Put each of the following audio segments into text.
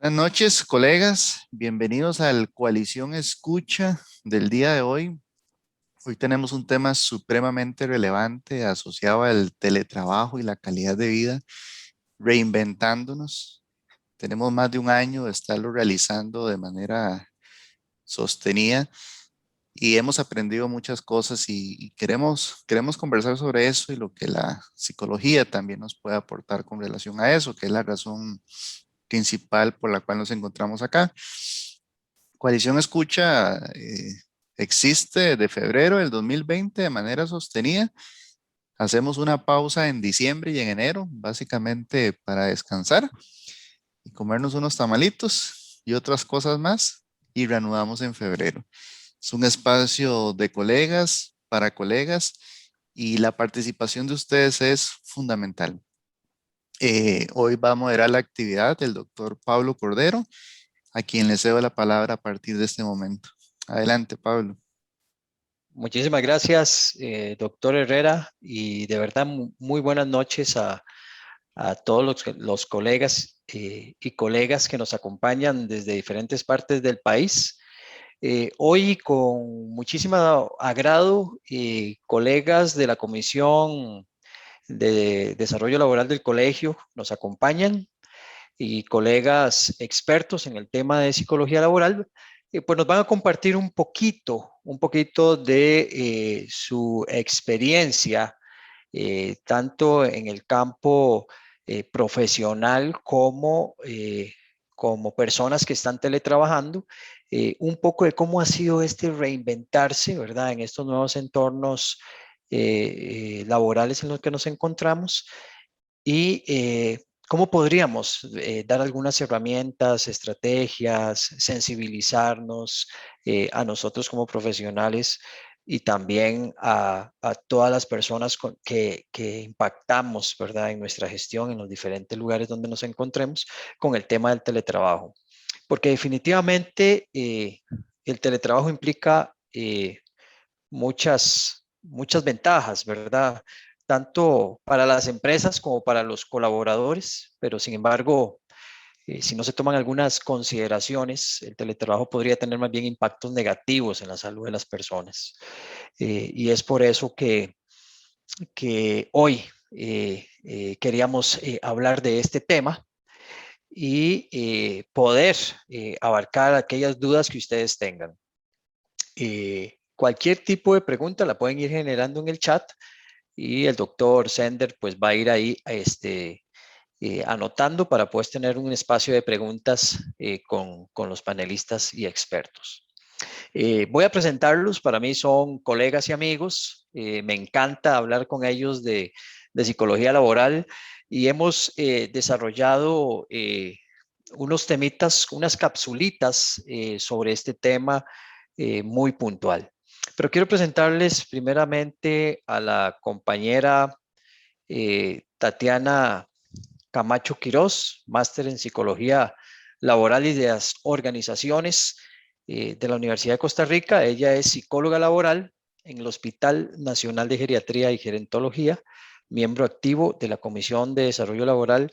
Buenas noches, colegas. Bienvenidos al Coalición Escucha del día de hoy. Hoy tenemos un tema supremamente relevante asociado al teletrabajo y la calidad de vida, reinventándonos. Tenemos más de un año de estarlo realizando de manera sostenida y hemos aprendido muchas cosas y queremos conversar sobre eso y lo que la psicología también nos puede aportar con relación a eso, que es la razón principal por la cual nos encontramos acá. Coalición Escucha existe de febrero del 2020 de manera sostenida. Hacemos una pausa en diciembre y en enero, básicamente para descansar y comernos unos tamalitos y otras cosas más, y reanudamos en febrero. Es un espacio de colegas para colegas y la participación de ustedes es fundamental. Hoy va a moderar la actividad el doctor Pablo Cordero, a quien le cedo la palabra a partir de este momento. Adelante, Pablo. Muchísimas gracias, doctor Herrera, y de verdad muy buenas noches a todos los colegas y colegas que nos acompañan desde diferentes partes del país. Hoy con muchísimo agrado, colegas de la Comisión de Desarrollo Laboral del Colegio nos acompañan y colegas expertos en el tema de psicología laboral, pues nos van a compartir un poquito de su experiencia, tanto en el campo profesional como personas que están teletrabajando, un poco de cómo ha sido este reinventarse, ¿verdad? En estos nuevos entornos laborales en los que nos encontramos y cómo podríamos dar algunas herramientas, estrategias, sensibilizarnos a nosotros como profesionales y también a todas las personas que impactamos, ¿verdad? En nuestra gestión en los diferentes lugares donde nos encontremos con el tema del teletrabajo. Porque definitivamente el teletrabajo implica muchas ventajas, ¿verdad? Tanto para las empresas como para los colaboradores, pero sin embargo, si no se toman algunas consideraciones, el teletrabajo podría tener más bien impactos negativos en la salud de las personas. Y es por eso que hoy queríamos hablar de este tema y poder abarcar aquellas dudas que ustedes tengan. Cualquier tipo de pregunta la pueden ir generando en el chat y el doctor Sender pues va a ir ahí anotando para poder tener un espacio de preguntas con los panelistas y expertos. Voy a presentarlos, para mí son colegas y amigos, me encanta hablar con ellos de psicología laboral y hemos desarrollado unos temitas, unas capsulitas sobre este tema muy puntual. Pero quiero presentarles primeramente a la compañera Tatiana Camacho Quirós, máster en psicología laboral y de las organizaciones de la Universidad de Costa Rica. Ella es psicóloga laboral en el Hospital Nacional de Geriatría y Gerontología, miembro activo de la Comisión de Desarrollo Laboral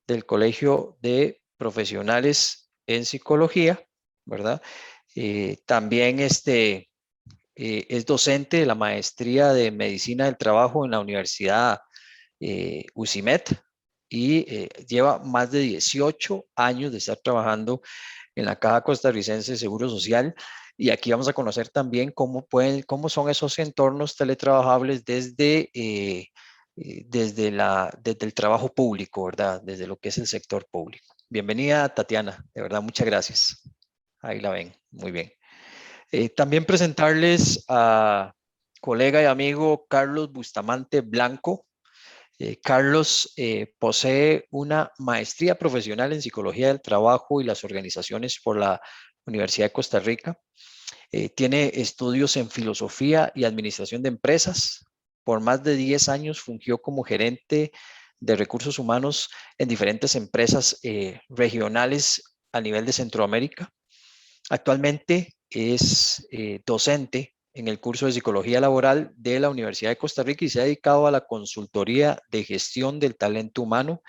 del Colegio de Profesionales en Psicología, ¿verdad? También es docente de la maestría de Medicina del Trabajo en la Universidad UCIMED y lleva más de 18 años de estar trabajando en la Caja Costarricense de Seguro Social. Y aquí vamos a conocer también cómo son esos entornos teletrabajables desde el trabajo público, ¿verdad? Desde lo que es el sector público. Bienvenida, Tatiana. De verdad, muchas gracias. Ahí la ven. Muy bien. También presentarles a colega y amigo Carlos Bustamante Blanco. Carlos posee una maestría profesional en psicología del trabajo y las organizaciones por la Universidad de Costa Rica. Tiene estudios en filosofía y administración de empresas. Por más de 10 años fungió como gerente de recursos humanos en diferentes empresas regionales a nivel de Centroamérica. Actualmente es docente en el curso de Psicología Laboral de la Universidad de Costa Rica y se ha dedicado a la consultoría de gestión del talento humano,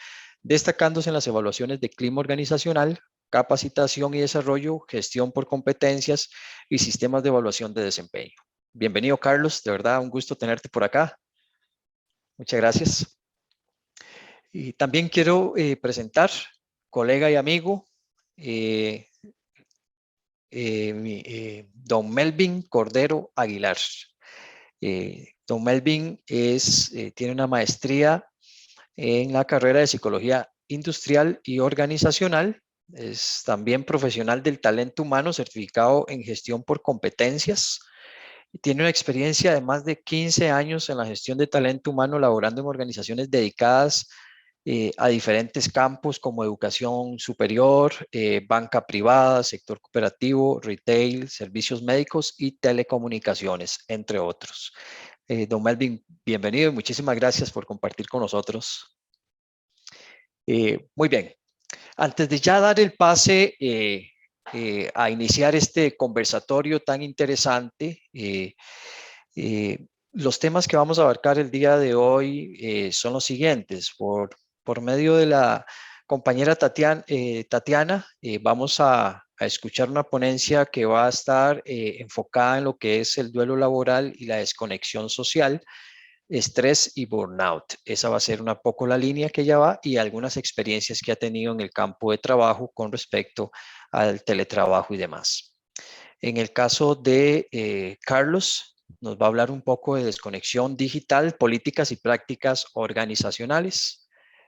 destacándose en las evaluaciones de clima organizacional, capacitación y desarrollo, gestión por competencias y sistemas de evaluación de desempeño. Bienvenido, Carlos. De verdad, un gusto tenerte por acá. Muchas gracias. Y también quiero presentar, colega y amigo, don Melvin Cordero Aguilar. Don Melvin tiene una maestría en la carrera de Psicología Industrial y Organizacional. Es también profesional del talento humano, certificado en gestión por competencias. Tiene una experiencia de más de 15 años en la gestión de talento humano, laborando en organizaciones dedicadas a diferentes campos como educación superior, banca privada, sector cooperativo, retail, servicios médicos y telecomunicaciones, entre otros. Don Melvin, bienvenido y muchísimas gracias por compartir con nosotros. Muy bien, antes de ya dar el pase a iniciar este conversatorio tan interesante, los temas que vamos a abarcar el día de hoy son los siguientes. Por medio de la compañera Tatiana, vamos a escuchar una ponencia que va a estar enfocada en lo que es el duelo laboral y la desconexión social, estrés y burnout. Esa va a ser una poco la línea que ella va y algunas experiencias que ha tenido en el campo de trabajo con respecto al teletrabajo y demás. En el caso de Carlos, nos va a hablar un poco de desconexión digital, políticas y prácticas organizacionales,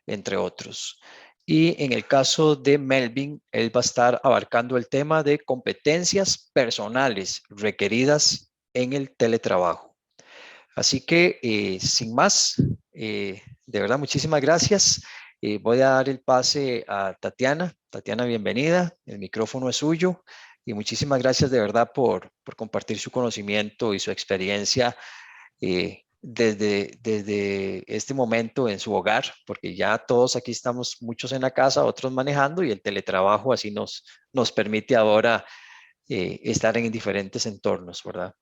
entre otros. Y en el caso de Melvin, él va a estar abarcando el tema de competencias personales requeridas en el teletrabajo. Así que, sin más, de verdad, muchísimas gracias. Voy a dar el pase a Tatiana. Tatiana, bienvenida. El micrófono es suyo. Y muchísimas gracias de verdad por compartir su conocimiento y su experiencia desde este momento en su hogar, porque ya todos aquí estamos, muchos en la casa, otros manejando, y el teletrabajo así nos permite ahora estar en diferentes entornos, ¿verdad?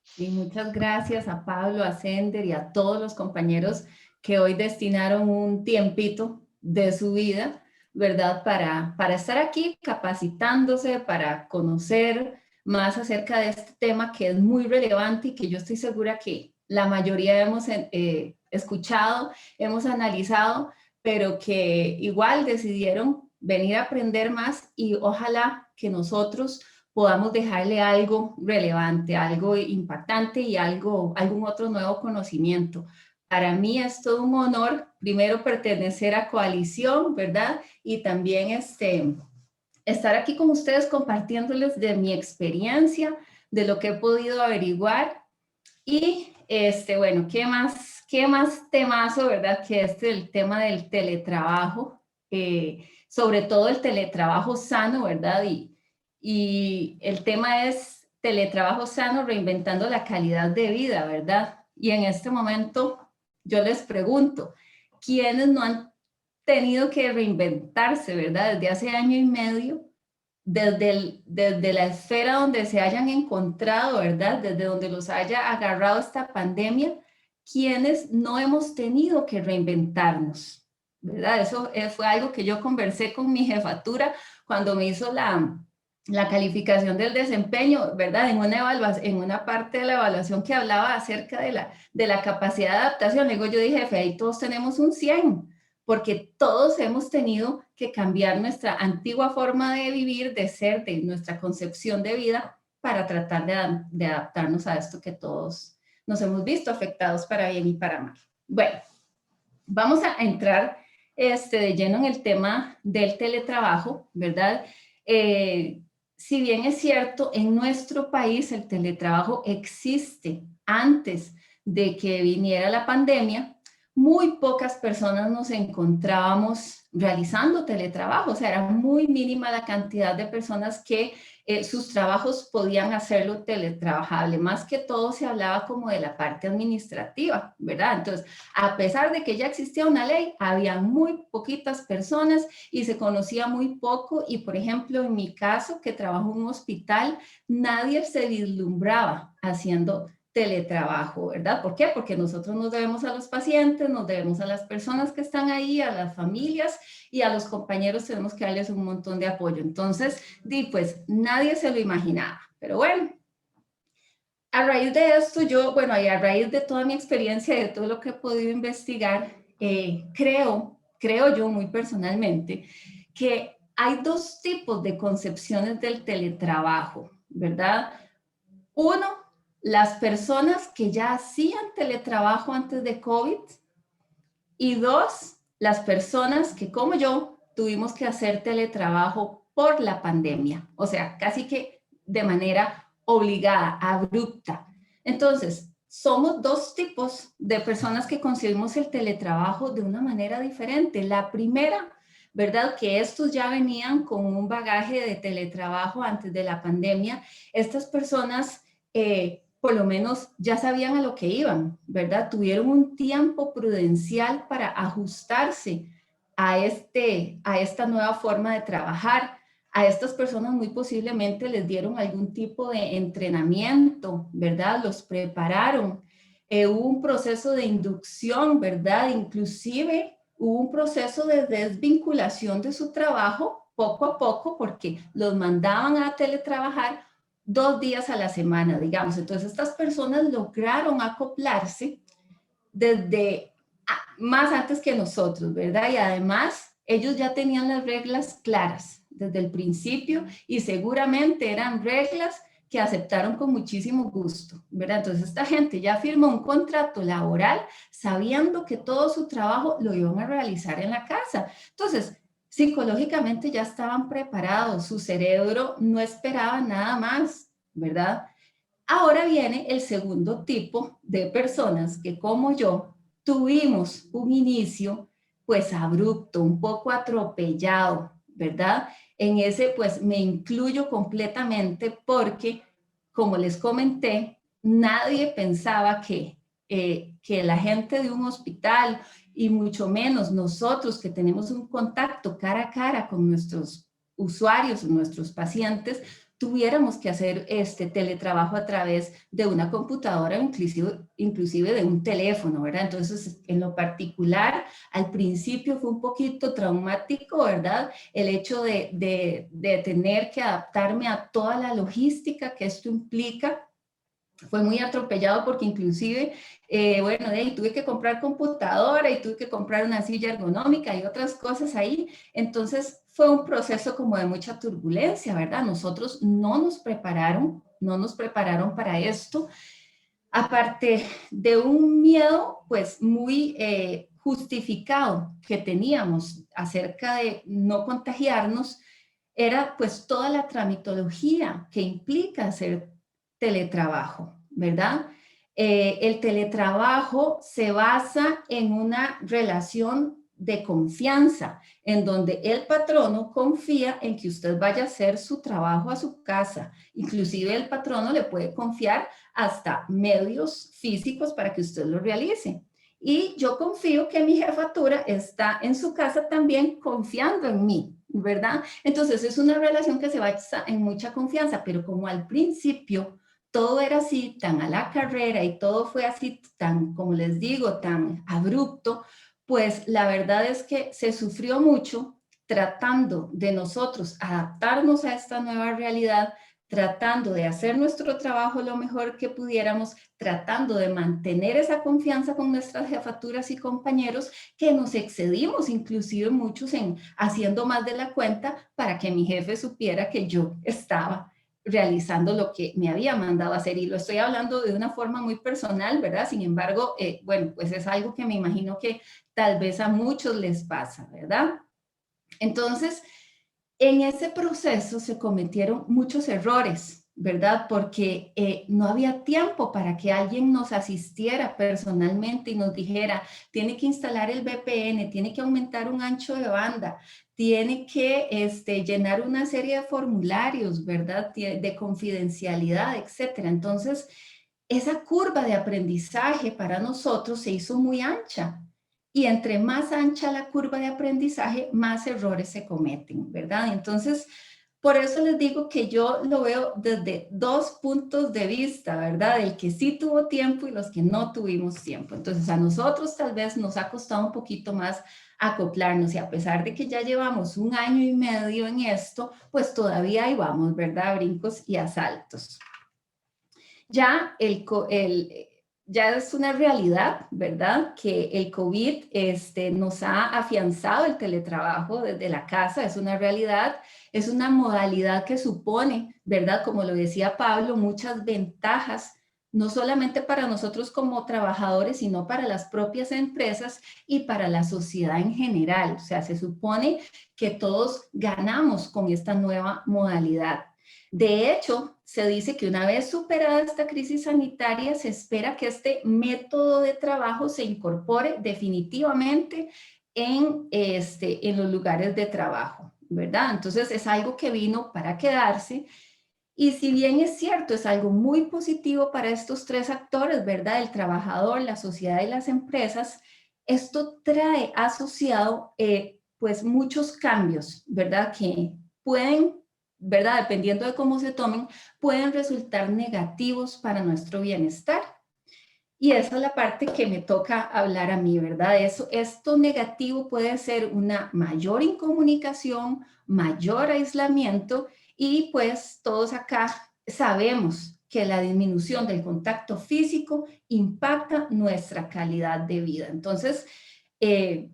Sí, muchas gracias a Pablo, a Sender y a todos los compañeros que hoy destinaron un tiempito de su vida, ¿verdad? Para estar aquí capacitándose, para conocer más acerca de este tema que es muy relevante y que yo estoy segura que la mayoría hemos escuchado, hemos analizado, pero que igual decidieron venir a aprender más y ojalá que nosotros podamos dejarle algo relevante, algo impactante y algún otro nuevo conocimiento. Para mí es todo un honor, primero, pertenecer a Coalición, ¿verdad? Y también estar aquí con ustedes compartiéndoles de mi experiencia, de lo que he podido averiguar. Y, bueno, qué más temazo, ¿verdad? Que el tema del teletrabajo, sobre todo el teletrabajo sano, ¿verdad? Y el tema es teletrabajo sano, reinventando la calidad de vida, ¿verdad? Y en este momento yo les pregunto, ¿quiénes no han tenido que reinventarse, ¿verdad? Desde hace año y medio, desde la esfera donde se hayan encontrado, ¿verdad? Desde donde los haya agarrado esta pandemia, ¿quiénes no hemos tenido que reinventarnos? ¿Verdad? Eso fue algo que yo conversé con mi jefatura cuando me hizo la calificación del desempeño, ¿verdad? En una parte de la evaluación que hablaba acerca de la capacidad de adaptación. Luego yo dije, jefe, ahí todos tenemos un 100, porque todos hemos tenido que cambiar nuestra antigua forma de vivir, de ser, de nuestra concepción de vida, para tratar de adaptarnos a esto que todos nos hemos visto afectados para bien y para mal. Bueno, vamos a entrar de lleno en el tema del teletrabajo, ¿verdad? Si bien es cierto, en nuestro país el teletrabajo existe antes de que viniera la pandemia, muy pocas personas nos encontrábamos realizando teletrabajo, o sea, era muy mínima la cantidad de personas que sus trabajos podían hacerlo teletrabajable. Más que todo se hablaba como de la parte administrativa, ¿verdad? Entonces, a pesar de que ya existía una ley, había muy poquitas personas y se conocía muy poco. Y, por ejemplo, en mi caso, que trabajo en un hospital, nadie se vislumbraba haciendo teletrabajo, ¿verdad? ¿Por qué? Porque nosotros nos debemos a los pacientes, nos debemos a las personas que están ahí, a las familias y a los compañeros tenemos que darles un montón de apoyo. Entonces, pues nadie se lo imaginaba, pero bueno. A raíz de esto, y a raíz de toda mi experiencia, de todo lo que he podido investigar, creo yo muy personalmente, que hay dos tipos de concepciones del teletrabajo, ¿verdad? Uno, las personas que ya hacían teletrabajo antes de COVID, y dos, las personas que como yo tuvimos que hacer teletrabajo por la pandemia, o sea, casi que de manera obligada, abrupta. Entonces, somos dos tipos de personas que concebimos el teletrabajo de una manera diferente. La primera, ¿verdad? Que estos ya venían con un bagaje de teletrabajo antes de la pandemia. Estas personas, por lo menos ya sabían a lo que iban, ¿verdad? Tuvieron un tiempo prudencial para ajustarse a esta nueva forma de trabajar. A estas personas muy posiblemente les dieron algún tipo de entrenamiento, ¿verdad? Los prepararon. Hubo un proceso de inducción, ¿verdad? Inclusive hubo un proceso de desvinculación de su trabajo poco a poco porque los mandaban a teletrabajar 2 días a la semana, digamos. Entonces, estas personas lograron acoplarse desde más antes que nosotros, ¿verdad? Y además, ellos ya tenían las reglas claras desde el principio y seguramente eran reglas que aceptaron con muchísimo gusto, ¿verdad? Entonces, esta gente ya firmó un contrato laboral sabiendo que todo su trabajo lo iban a realizar en la casa. Entonces, psicológicamente ya estaban preparados, su cerebro no esperaba nada más, ¿verdad? Ahora viene el segundo tipo de personas que, como yo, tuvimos un inicio pues abrupto, un poco atropellado, ¿verdad? En ese pues me incluyo completamente porque, como les comenté, nadie pensaba que la gente de un hospital y mucho menos nosotros que tenemos un contacto cara a cara con nuestros usuarios, nuestros pacientes, tuviéramos que hacer este teletrabajo a través de una computadora o inclusive de un teléfono, ¿verdad? Entonces, en lo particular, al principio fue un poquito traumático, ¿verdad? El hecho de tener que adaptarme a toda la logística que esto implica. Fue muy atropellado porque inclusive, tuve que comprar computadora y tuve que comprar una silla ergonómica y otras cosas ahí. Entonces fue un proceso como de mucha turbulencia, ¿verdad? Nosotros no nos prepararon para esto. Aparte de un miedo, pues muy justificado que teníamos acerca de no contagiarnos, era pues toda la tramitología que implica hacer teletrabajo, ¿verdad? El teletrabajo se basa en una relación de confianza, en donde el patrono confía en que usted vaya a hacer su trabajo a su casa. Inclusive el patrono le puede confiar hasta medios físicos para que usted lo realice. Y yo confío que mi jefatura está en su casa también confiando en mí, ¿verdad? Entonces es una relación que se basa en mucha confianza, pero como al principio todo era así, tan a la carrera y todo fue así, tan, como les digo, tan abrupto, pues la verdad es que se sufrió mucho tratando de nosotros adaptarnos a esta nueva realidad, tratando de hacer nuestro trabajo lo mejor que pudiéramos, tratando de mantener esa confianza con nuestras jefaturas y compañeros, que nos excedimos inclusive muchos en haciendo más de la cuenta para que mi jefe supiera que yo estaba realizando lo que me había mandado a hacer. Y lo estoy hablando de una forma muy personal, ¿verdad? Sin embargo, pues es algo que me imagino que tal vez a muchos les pasa, ¿verdad? Entonces, en ese proceso se cometieron muchos errores, ¿verdad? Porque no había tiempo para que alguien nos asistiera personalmente y nos dijera, tiene que instalar el VPN, tiene que aumentar un ancho de banda, tiene que llenar una serie de formularios, ¿verdad? De confidencialidad, etcétera. Entonces, esa curva de aprendizaje para nosotros se hizo muy ancha. Y entre más ancha la curva de aprendizaje, más errores se cometen, ¿verdad? Entonces, Por eso les digo que yo lo veo desde dos puntos de vista, ¿verdad? El que sí tuvo tiempo y los que no tuvimos tiempo. Entonces, a nosotros tal vez nos ha costado un poquito más acoplarnos y a pesar de que ya llevamos 1 año y medio en esto, pues todavía ahí vamos, ¿verdad? Brincos y asaltos. Ya ya es una realidad, ¿verdad? Que el COVID nos ha afianzado el teletrabajo desde la casa, es una realidad, es una modalidad que supone, ¿verdad? Como lo decía Pablo, muchas ventajas, no solamente para nosotros como trabajadores, sino para las propias empresas y para la sociedad en general. O sea, se supone que todos ganamos con esta nueva modalidad. De hecho, se dice que una vez superada esta crisis sanitaria, se espera que este método de trabajo se incorpore definitivamente en los lugares de trabajo, ¿verdad? Entonces es algo que vino para quedarse. Y si bien es cierto, es algo muy positivo para estos tres actores, ¿verdad? El trabajador, la sociedad y las empresas, esto trae asociado pues muchos cambios, ¿verdad? Que pueden, ¿verdad? Dependiendo de cómo se tomen, pueden resultar negativos para nuestro bienestar. Y esa es la parte que me toca hablar a mí, ¿verdad? Esto negativo puede ser una mayor incomunicación, mayor aislamiento y pues todos acá sabemos que la disminución del contacto físico impacta nuestra calidad de vida. Entonces,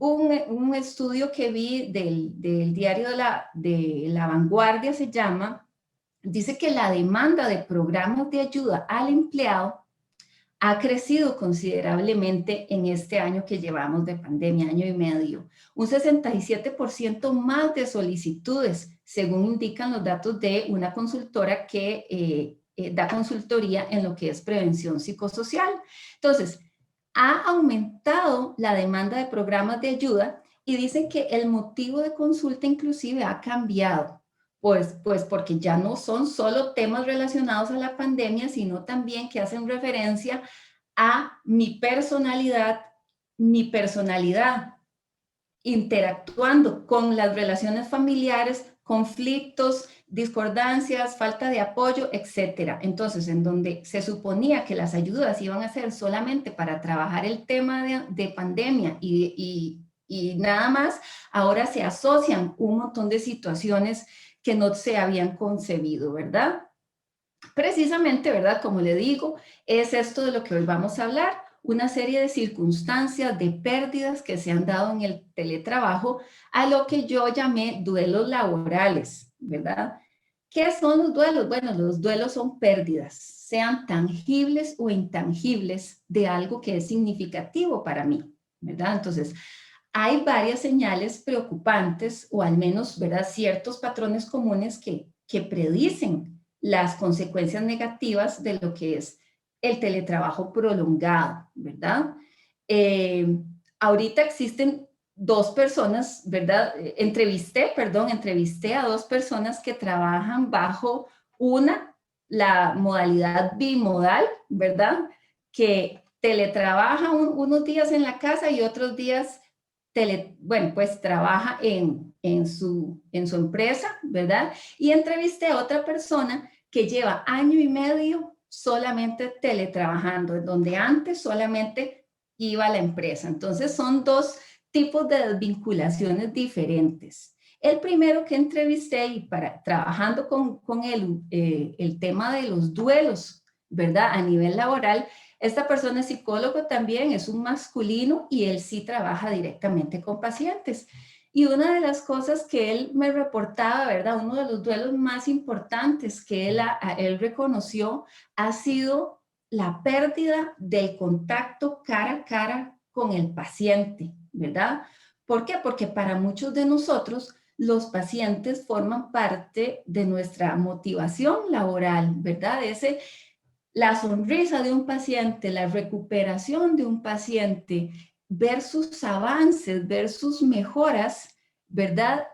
un estudio que vi del diario de la Vanguardia se llama, dice que la demanda de programas de ayuda al empleado ha crecido considerablemente en este año que llevamos de pandemia, año y medio. Un 67% más de solicitudes, según indican los datos de una consultora que da consultoría en lo que es prevención psicosocial. Entonces, ha aumentado la demanda de programas de ayuda y dicen que el motivo de consulta inclusive ha cambiado. Pues porque ya no son solo temas relacionados a la pandemia, sino también que hacen referencia a mi personalidad interactuando con las relaciones familiares, conflictos, discordancias, falta de apoyo, etcétera. Entonces, en donde se suponía que las ayudas iban a ser solamente para trabajar el tema de pandemia y nada más, ahora se asocian un montón de situaciones que no se habían concebido, ¿verdad? Precisamente, ¿verdad? Como le digo, es esto de lo que hoy vamos a hablar, una serie de circunstancias, de pérdidas que se han dado en el teletrabajo, a lo que yo llamé duelos laborales, ¿verdad? ¿Qué son los duelos? Bueno, los duelos son pérdidas, sean tangibles o intangibles, de algo que es significativo para mí, ¿verdad? Entonces, hay varias señales preocupantes, o al menos, ¿verdad? Ciertos patrones comunes que predicen las consecuencias negativas de lo que es el teletrabajo prolongado, ¿verdad? Ahorita existen dos personas, ¿verdad? Entrevisté a dos personas que trabajan bajo la modalidad bimodal, ¿verdad? Que teletrabaja unos días en la casa y otros días pues trabaja en su empresa, ¿verdad? Y entrevisté a otra persona que lleva 1 año y medio solamente teletrabajando, donde antes solamente iba a la empresa. Entonces son dos tipos de desvinculaciones diferentes. El primero que entrevisté y trabajando con el tema de los duelos, ¿verdad? A nivel laboral, esta persona es psicólogo también, es un masculino y él sí trabaja directamente con pacientes. Y una de las cosas que él me reportaba, ¿verdad? Uno de los duelos más importantes que él reconoció ha sido la pérdida del contacto cara a cara con el paciente, ¿verdad? ¿Por qué? Porque para muchos de nosotros los pacientes forman parte de nuestra motivación laboral, ¿verdad? La sonrisa de un paciente, la recuperación de un paciente, ver sus avances, ver sus mejoras, ¿verdad?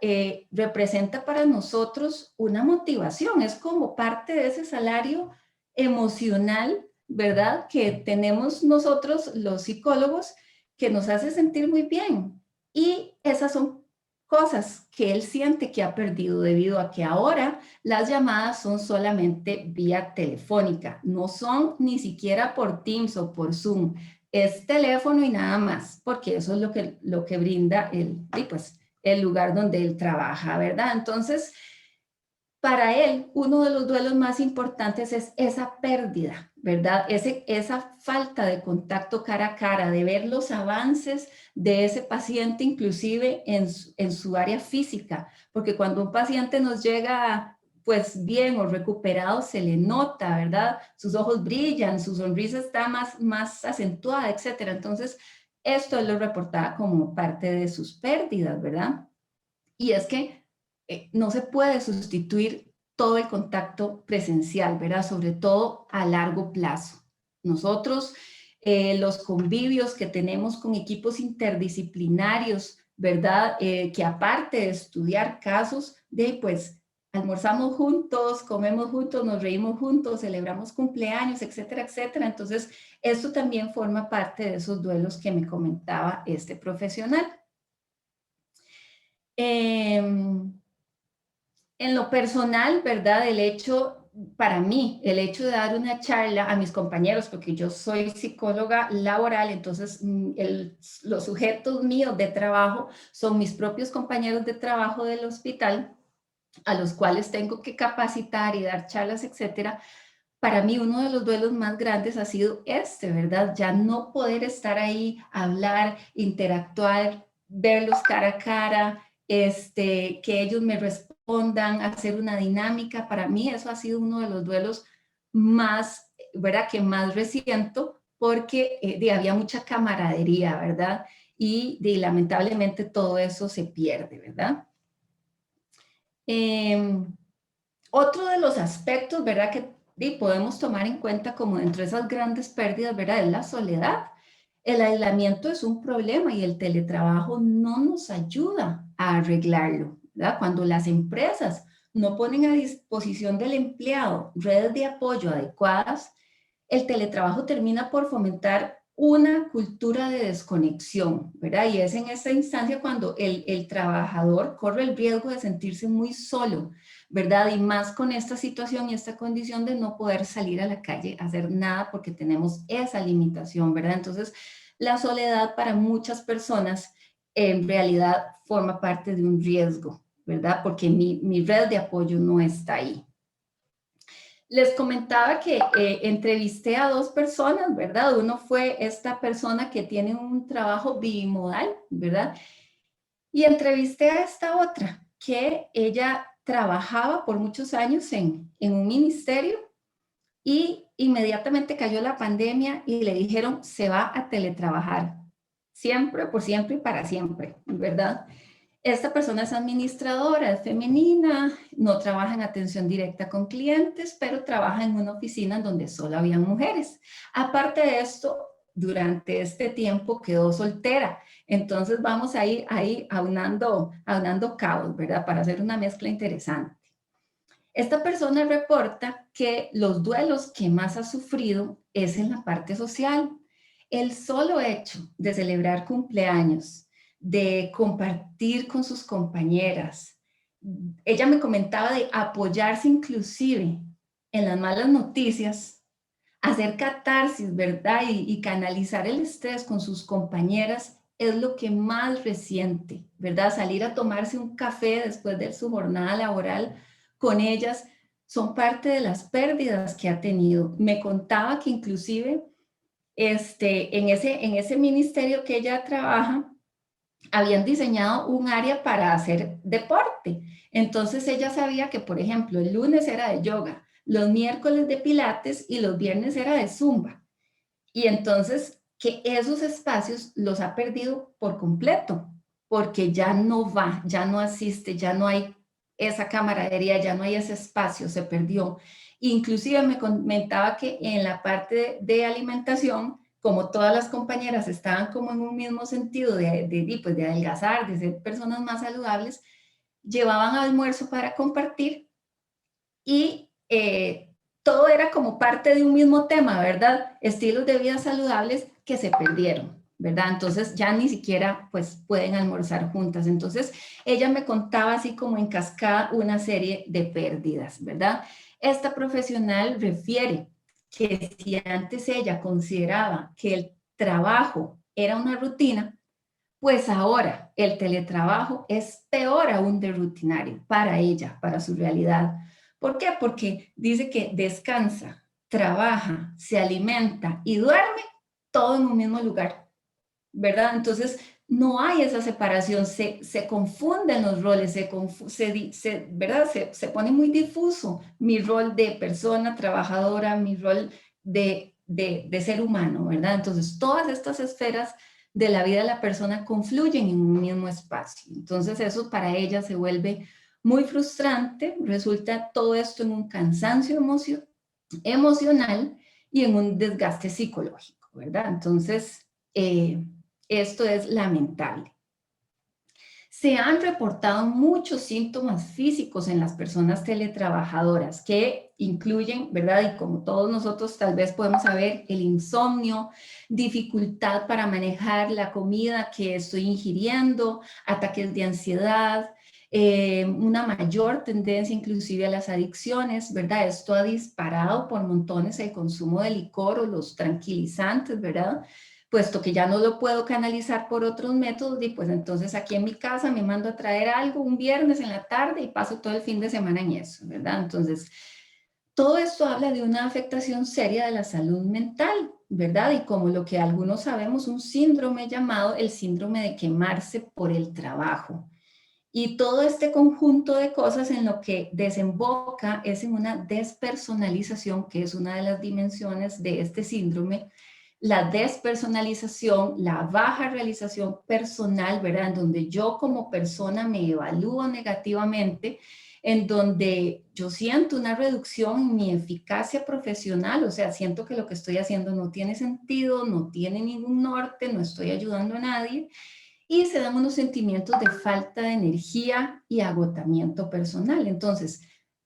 Representa para nosotros una motivación, es como parte de ese salario emocional, ¿verdad? Que tenemos nosotros los psicólogos, que nos hace sentir muy bien. Y esas son cosas que él siente que ha perdido debido a que ahora las llamadas son solamente vía telefónica, no son ni siquiera por Teams o por Zoom, es teléfono y nada más, porque eso es lo que brinda el lugar donde él trabaja, ¿verdad? Entonces, para él, uno de los duelos más importantes es esa pérdida, ¿verdad? Esa falta de contacto cara a cara, de ver los avances de ese paciente, inclusive en su área física, porque cuando un paciente nos llega pues bien o recuperado, se le nota, ¿verdad? Sus ojos brillan, su sonrisa está más acentuada, etcétera. Entonces, esto él lo reportaba como parte de sus pérdidas, ¿verdad? Y es que no se puede sustituir todo el contacto presencial, ¿verdad? Sobre todo a largo plazo. Nosotros, los convivios que tenemos con equipos interdisciplinarios, ¿verdad? Que aparte de estudiar casos, pues almorzamos juntos, comemos juntos, nos reímos juntos, celebramos cumpleaños, etcétera, etcétera. Entonces, esto también forma parte de esos duelos que me comentaba este profesional. En lo personal, ¿verdad? Para mí, el hecho de dar una charla a mis compañeros, porque yo soy psicóloga laboral, entonces los sujetos míos de trabajo son mis propios compañeros de trabajo del hospital, a los cuales tengo que capacitar y dar charlas, etcétera. Para mí, uno de los duelos más grandes ha sido ¿verdad? Ya no poder estar ahí, hablar, interactuar, verlos cara a cara, que ellos me respondan, hacer una dinámica. Para mí eso ha sido uno de los duelos más, ¿verdad? Que más resiento porque había mucha camaradería, ¿verdad? Y lamentablemente todo eso se pierde, ¿verdad? Otro de los aspectos, ¿verdad? Que podemos tomar en cuenta como dentro de esas grandes pérdidas, ¿verdad? Es la soledad. El aislamiento es un problema y el teletrabajo no nos ayuda a arreglarlo, ¿verdad? Cuando las empresas no ponen a disposición del empleado redes de apoyo adecuadas, el teletrabajo termina por fomentar una cultura de desconexión, ¿verdad? Y es en esta instancia cuando el trabajador corre el riesgo de sentirse muy solo, ¿verdad? Y más con esta situación y esta condición de no poder salir a la calle a hacer nada porque tenemos esa limitación, ¿verdad? Entonces, la soledad para muchas personas en realidad forma parte de un riesgo, ¿verdad? Porque mi red de apoyo no está ahí. Les comentaba que entrevisté a 2 personas, ¿verdad? Uno fue esta persona que tiene un trabajo bimodal, ¿verdad? Y entrevisté a esta otra, que ella trabajaba por muchos años en un ministerio y inmediatamente cayó la pandemia y le dijeron, se va a teletrabajar, siempre, por siempre y para siempre, ¿verdad? Esta persona es administradora, es femenina, no trabaja en atención directa con clientes, pero trabaja en una oficina en donde solo había mujeres. Aparte de esto, durante este tiempo quedó soltera. Entonces vamos a ir ahí aunando cabos, ¿verdad? Para hacer una mezcla interesante. Esta persona reporta que los duelos que más ha sufrido es en la parte social. El solo hecho de celebrar cumpleaños, de compartir con sus compañeras. Ella me comentaba de apoyarse inclusive en las malas noticias, hacer catarsis, ¿verdad? Y canalizar el estrés con sus compañeras es lo que más resiente, ¿verdad? Salir a tomarse un café después de su jornada laboral con ellas son parte de las pérdidas que ha tenido. Me contaba que inclusive en ese ministerio que ella trabaja, habían diseñado un área para hacer deporte. Entonces ella sabía que, por ejemplo, el lunes era de yoga, los miércoles de pilates y los viernes era de zumba. Y entonces que esos espacios los ha perdido por completo, porque ya no va, ya no asiste, ya no hay esa camaradería, ya no hay ese espacio, se perdió. Inclusive me comentaba que en la parte de alimentación, como todas las compañeras estaban como en un mismo sentido pues de adelgazar, de ser personas más saludables, llevaban almuerzo para compartir y todo era como parte de un mismo tema, ¿verdad? Estilos de vida saludables que se perdieron, ¿verdad? Entonces ya ni siquiera pues pueden almorzar juntas. Entonces ella me contaba así como en cascada una serie de pérdidas, ¿verdad? Esta profesional refiere que si antes ella consideraba que el trabajo era una rutina, pues ahora el teletrabajo es peor aún de rutinario para ella, para su realidad. ¿Por qué? Porque dice que descansa, trabaja, se alimenta y duerme todo en un mismo lugar, ¿verdad? Entonces, no hay esa separación, se confunden los roles, ¿verdad? Se pone muy difuso mi rol de persona trabajadora, mi rol de ser humano, ¿verdad? Entonces, todas estas esferas de la vida de la persona confluyen en un mismo espacio. Entonces, eso para ella se vuelve muy frustrante, resulta todo esto en un cansancio emocional y en un desgaste psicológico, ¿verdad? Entonces, esto es lamentable. Se han reportado muchos síntomas físicos en las personas teletrabajadoras que incluyen, ¿verdad? Y como todos nosotros tal vez podemos saber, el insomnio, dificultad para manejar la comida que estoy ingiriendo, ataques de ansiedad, una mayor tendencia inclusive a las adicciones, ¿verdad? Esto ha disparado por montones el consumo de licor o los tranquilizantes, ¿verdad? Puesto que ya no lo puedo canalizar por otros métodos, y pues entonces aquí en mi casa me mando a traer algo un viernes en la tarde y paso todo el fin de semana en eso, ¿verdad? Entonces, todo esto habla de una afectación seria de la salud mental, ¿verdad? Y como lo que algunos sabemos, un síndrome llamado el síndrome de quemarse por el trabajo. Y todo este conjunto de cosas en lo que desemboca es en una despersonalización, que es una de las dimensiones de este síndrome, la despersonalización, la baja realización personal, ¿verdad? En donde yo como persona me evalúo negativamente, en donde yo siento una reducción en mi eficacia profesional, o sea, siento que lo que estoy haciendo no tiene sentido, no tiene ningún norte, no estoy ayudando a nadie, y se dan unos sentimientos de falta de energía y agotamiento personal. Entonces,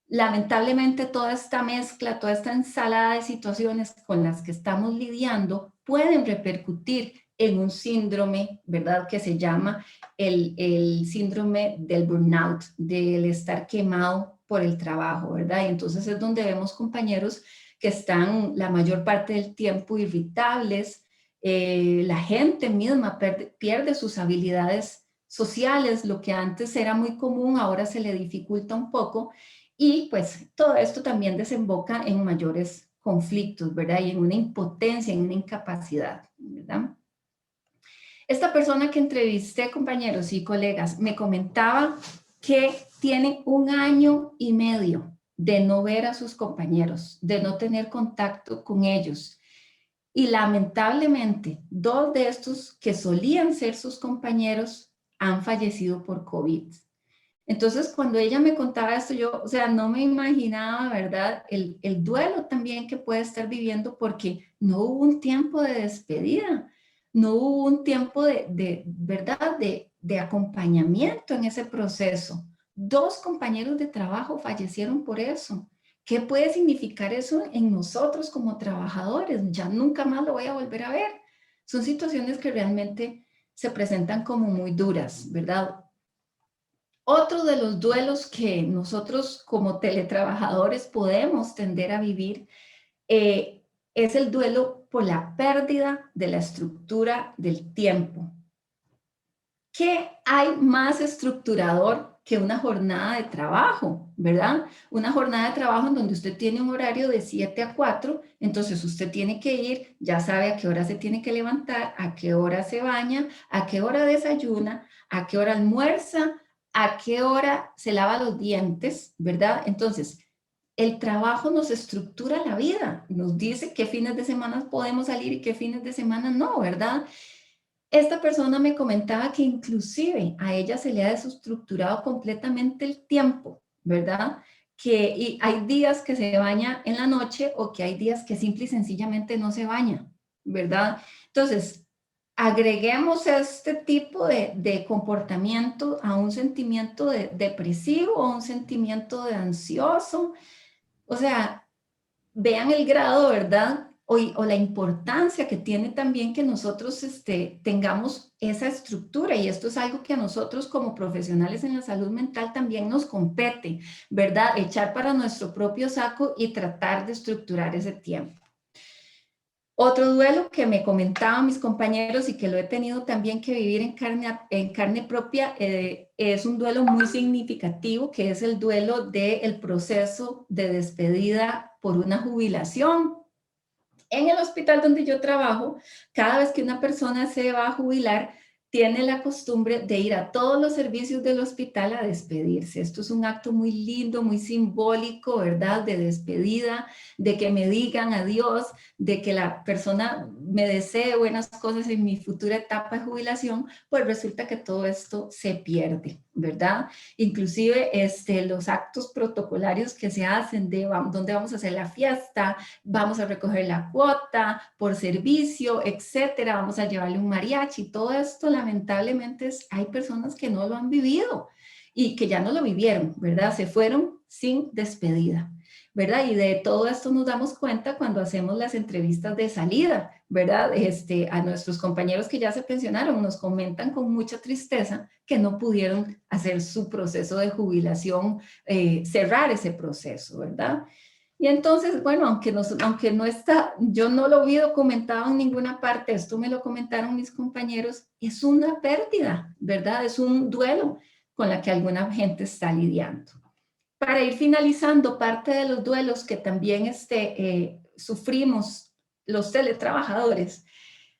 lamentablemente toda esta mezcla, toda esta ensalada de situaciones con las que estamos lidiando pueden repercutir en un síndrome, ¿verdad? Que se llama el síndrome del burnout, del estar quemado por el trabajo, ¿verdad? Y entonces es donde vemos compañeros que están la mayor parte del tiempo irritables, la gente misma pierde sus habilidades sociales, lo que antes era muy común, ahora se le dificulta un poco, y pues todo esto también desemboca en mayores conflictos, ¿verdad? Y en una impotencia, en una incapacidad, ¿verdad? Esta persona que entrevisté, compañeros y colegas, me comentaba que tiene 1 año y medio de no ver a sus compañeros, de no tener contacto con ellos. Y lamentablemente, 2 de estos que solían ser sus compañeros han fallecido por COVID. Entonces, cuando ella me contaba esto, yo, o sea, no me imaginaba, ¿verdad? El duelo también que puede estar viviendo porque no hubo un tiempo de despedida, no hubo un tiempo ¿verdad? De acompañamiento en ese proceso. 2 compañeros de trabajo fallecieron por eso. ¿Qué puede significar eso en nosotros como trabajadores? Ya nunca más lo voy a volver a ver. Son situaciones que realmente se presentan como muy duras, ¿verdad? Otro de los duelos que nosotros como teletrabajadores podemos tender a vivir es el duelo por la pérdida de la estructura del tiempo. ¿Qué hay más estructurador que una jornada de trabajo, verdad? Una jornada de trabajo en donde usted tiene un horario de 7 a 4, entonces usted tiene que ir, ya sabe a qué hora se tiene que levantar, a qué hora se baña, a qué hora desayuna, a qué hora almuerza, a qué hora se lava los dientes, ¿verdad? Entonces, el trabajo nos estructura la vida, nos dice qué fines de semana podemos salir y qué fines de semana no, ¿verdad? Esta persona me comentaba que inclusive a ella se le ha desestructurado completamente el tiempo, ¿verdad? Y hay días que se baña en la noche o que hay días que simple y sencillamente no se baña, ¿verdad? Entonces, agreguemos este tipo de comportamiento a un sentimiento depresivo o un sentimiento de ansioso. O sea, vean el grado, ¿verdad? o la importancia que tiene también que nosotros tengamos esa estructura, y esto es algo que a nosotros como profesionales en la salud mental también nos compete, ¿verdad? Echar para nuestro propio saco y tratar de estructurar ese tiempo. Otro duelo que me comentaban mis compañeros y que lo he tenido también que vivir en carne propia, es un duelo muy significativo, que es el duelo del proceso de despedida por una jubilación. En el hospital donde yo trabajo, cada vez que una persona se va a jubilar, tiene la costumbre de ir a todos los servicios del hospital a despedirse. Esto es un acto muy lindo, muy simbólico, ¿verdad? De despedida, de que me digan adiós, de que la persona me desee buenas cosas en mi futura etapa de jubilación. Pues resulta que todo esto se pierde, ¿verdad? Inclusive los actos protocolarios que se hacen de dónde vamos a hacer la fiesta, vamos a recoger la cuota por servicio, etcétera, vamos a llevarle un mariachi. Todo esto lamentablemente hay personas que no lo han vivido y que ya no lo vivieron, ¿verdad? Se fueron sin despedida, ¿verdad? Y de todo esto nos damos cuenta cuando hacemos las entrevistas de salida, ¿verdad? A nuestros compañeros que ya se pensionaron nos comentan con mucha tristeza que no pudieron hacer su proceso de jubilación, cerrar ese proceso, ¿verdad? Y entonces, bueno, aunque no está, yo no lo vi documentado en ninguna parte, esto me lo comentaron mis compañeros, es una pérdida, ¿verdad? Es un duelo con la que alguna gente está lidiando. Para ir finalizando, parte de los duelos que también sufrimos los teletrabajadores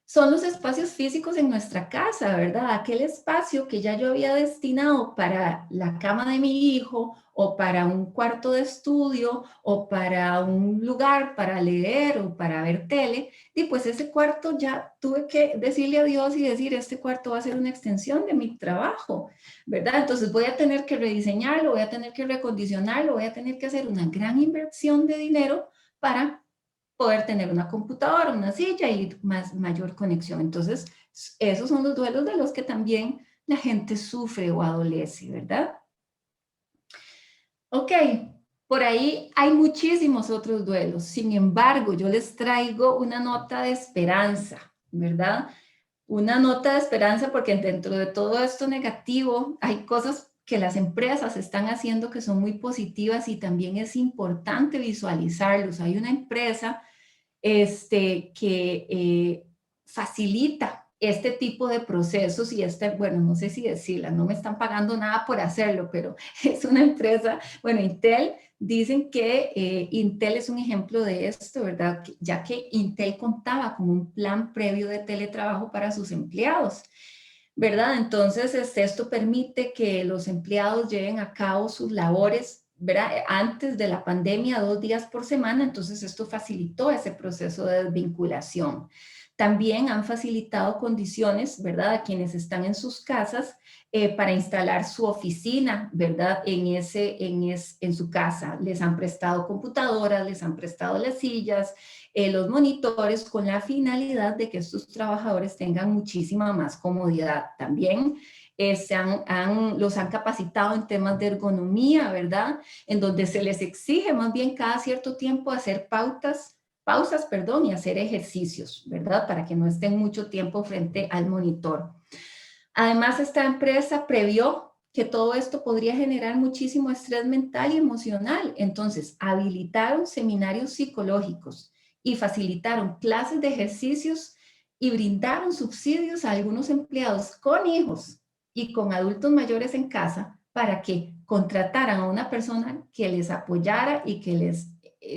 son los espacios físicos en nuestra casa, ¿verdad? Aquel espacio que ya yo había destinado para la cama de mi hijo o para un cuarto de estudio o para un lugar para leer o para ver tele, y pues ese cuarto ya tuve que decirle adiós y decir, este cuarto va a ser una extensión de mi trabajo, ¿verdad? Entonces voy a tener que rediseñarlo, voy a tener que recondicionarlo, voy a tener que hacer una gran inversión de dinero para poder tener una computadora, una silla y mayor conexión. Entonces, esos son los duelos de los que también la gente sufre o adolece, ¿verdad? Ok, por ahí hay muchísimos otros duelos. Sin embargo, yo les traigo una nota de esperanza, ¿verdad? Una nota de esperanza porque dentro de todo esto negativo hay cosas que las empresas están haciendo que son muy positivas y también es importante visualizarlos. Hay una empresa que facilita este tipo de procesos y bueno, no sé si decirla, no me están pagando nada por hacerlo, pero es una empresa, bueno, Intel, dicen que Intel es un ejemplo de esto, ¿verdad? Ya que Intel contaba con un plan previo de teletrabajo para sus empleados, ¿verdad? Entonces, esto permite que los empleados lleven a cabo sus labores, ¿verdad? Antes de la pandemia, 2 días por semana, entonces esto facilitó ese proceso de desvinculación. También han facilitado condiciones, ¿verdad?, a quienes están en sus casas para instalar su oficina, ¿verdad?, en su casa. Les han prestado computadoras, les han prestado las sillas, los monitores, con la finalidad de que estos trabajadores tengan muchísima más comodidad. También los han capacitado en temas de ergonomía, ¿verdad? En donde se les exige más bien cada cierto tiempo hacer pausas, y hacer ejercicios, ¿verdad? Para que no estén mucho tiempo frente al monitor. Además, esta empresa previó que todo esto podría generar muchísimo estrés mental y emocional. Entonces, habilitaron seminarios psicológicos y facilitaron clases de ejercicios y brindaron subsidios a algunos empleados con hijos y con adultos mayores en casa para que contrataran a una persona que les apoyara y que les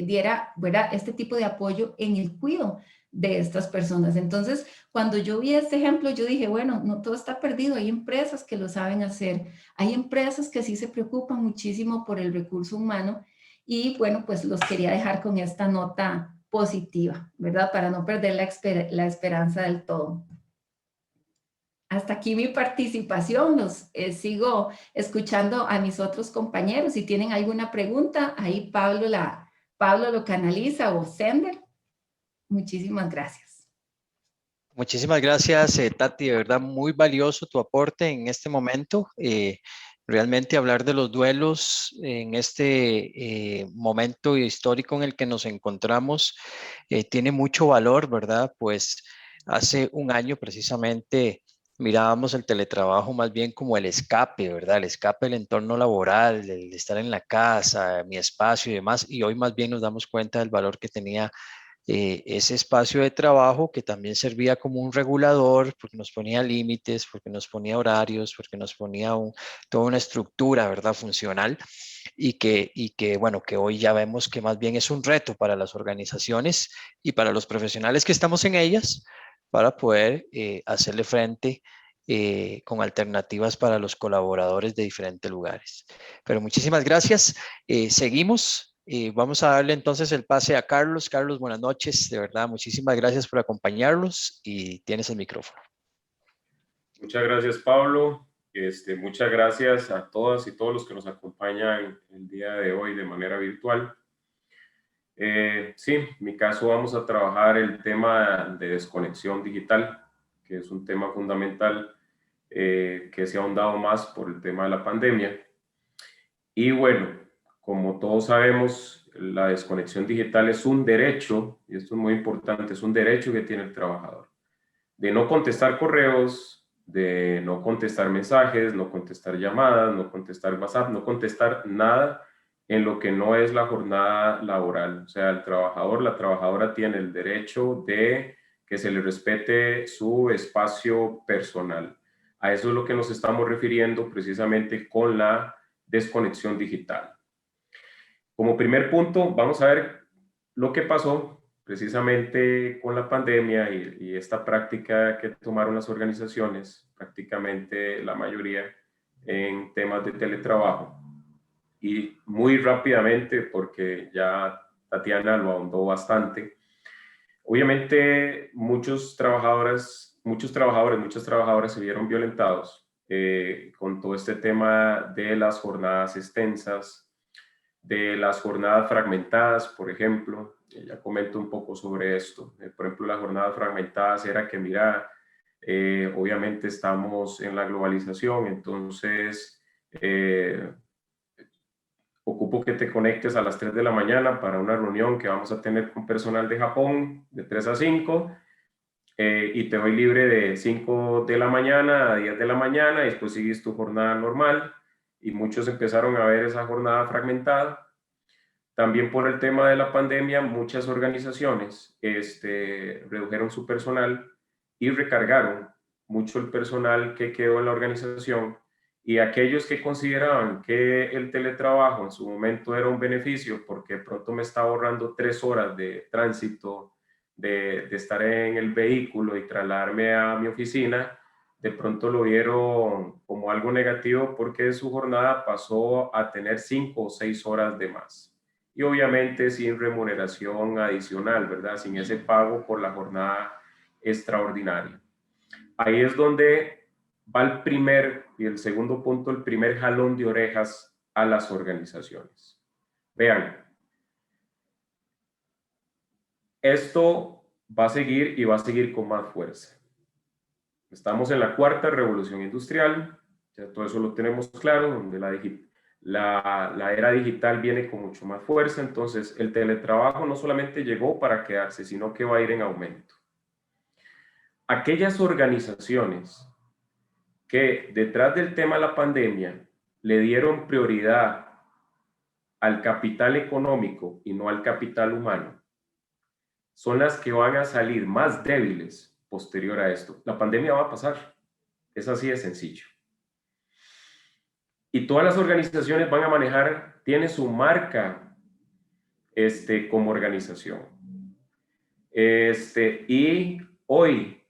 diera, ¿verdad?, este tipo de apoyo en el cuidado de estas personas. Entonces, cuando yo vi este ejemplo, yo dije, bueno, no todo está perdido, hay empresas que lo saben hacer, hay empresas que sí se preocupan muchísimo por el recurso humano y bueno, pues los quería dejar con esta nota positiva, ¿verdad? Para no perder la esperanza del todo. Hasta aquí mi participación, sigo escuchando a mis otros compañeros. Si tienen alguna pregunta, ahí Pablo lo canaliza o Sender. Muchísimas gracias. Muchísimas gracias, Tati, de verdad muy valioso tu aporte en este momento. Realmente hablar de los duelos en este momento histórico en el que nos encontramos tiene mucho valor, ¿verdad? Pues hace un año precisamente mirábamos el teletrabajo más bien como el escape, ¿verdad? El escape del entorno laboral, el estar en la casa, mi espacio y demás. Y hoy más bien nos damos cuenta del valor que tenía ese espacio de trabajo, que también servía como un regulador porque nos ponía límites, porque nos ponía horarios, porque nos ponía toda una estructura, ¿verdad? Funcional bueno, que hoy ya vemos que más bien es un reto para las organizaciones y para los profesionales que estamos en ellas para poder hacerle frente con alternativas para los colaboradores de diferentes lugares. Pero muchísimas gracias. Seguimos. Vamos a darle entonces el pase a Carlos. Carlos, buenas noches. De verdad, muchísimas gracias por acompañarnos y tienes el micrófono. Muchas gracias, Pablo. Muchas gracias a todas y todos los que nos acompañan el día de hoy de manera virtual. Sí, en mi caso vamos a trabajar el tema de desconexión digital, que es un tema fundamental que se ha ahondado más por el tema de la pandemia. Y bueno, como todos sabemos, la desconexión digital es un derecho, y esto es muy importante, es un derecho que tiene el trabajador, de no contestar correos, de no contestar mensajes, no contestar llamadas, no contestar WhatsApp, no contestar nada en lo que no es la jornada laboral. O sea, el trabajador, la trabajadora tiene el derecho de que se le respete su espacio personal. A eso es lo que nos estamos refiriendo precisamente con la desconexión digital. Como primer punto, vamos a ver lo que pasó precisamente con la pandemia y esta práctica que tomaron las organizaciones, prácticamente la mayoría, en temas de teletrabajo. Y muy rápidamente, porque ya Tatiana lo ahondó bastante, obviamente muchas trabajadoras, muchas trabajadoras se vieron violentados con todo este tema de las jornadas extensas, de las jornadas fragmentadas, por ejemplo. Ya comento un poco sobre esto. Por ejemplo, las jornadas fragmentadas era que, mira, obviamente estamos en la globalización, entonces ocupo que te conectes a las 3 de la mañana para una reunión que vamos a tener con personal de Japón de 3 a 5 y te doy libre de 5 de la mañana a 10 de la mañana y después sigues tu jornada normal. Y muchos empezaron a ver esa jornada fragmentada. También por el tema de la pandemia, muchas organizaciones redujeron su personal y recargaron mucho el personal que quedó en la organización, y aquellos que consideraban que el teletrabajo en su momento era un beneficio porque pronto me estaba ahorrando 3 horas de tránsito, de estar en el vehículo y trasladarme a mi oficina, de pronto lo vieron como algo negativo porque su jornada pasó a tener 5 o 6 horas de más. Y obviamente sin remuneración adicional, ¿verdad? Sin ese pago por la jornada extraordinaria. Ahí es donde va el primer y el segundo punto, el primer jalón de orejas a las organizaciones. Vean, esto va a seguir y va a seguir con más fuerza. Estamos en la cuarta revolución industrial, ya todo eso lo tenemos claro, donde la era digital viene con mucho más fuerza. Entonces el teletrabajo no solamente llegó para quedarse, sino que va a ir en aumento. Aquellas organizaciones que detrás del tema de la pandemia le dieron prioridad al capital económico y no al capital humano, son las que van a salir más débiles posterior a esto. La pandemia va a pasar, es así de sencillo. Y todas las organizaciones van a manejar, tiene su marca como organización. Y hoy,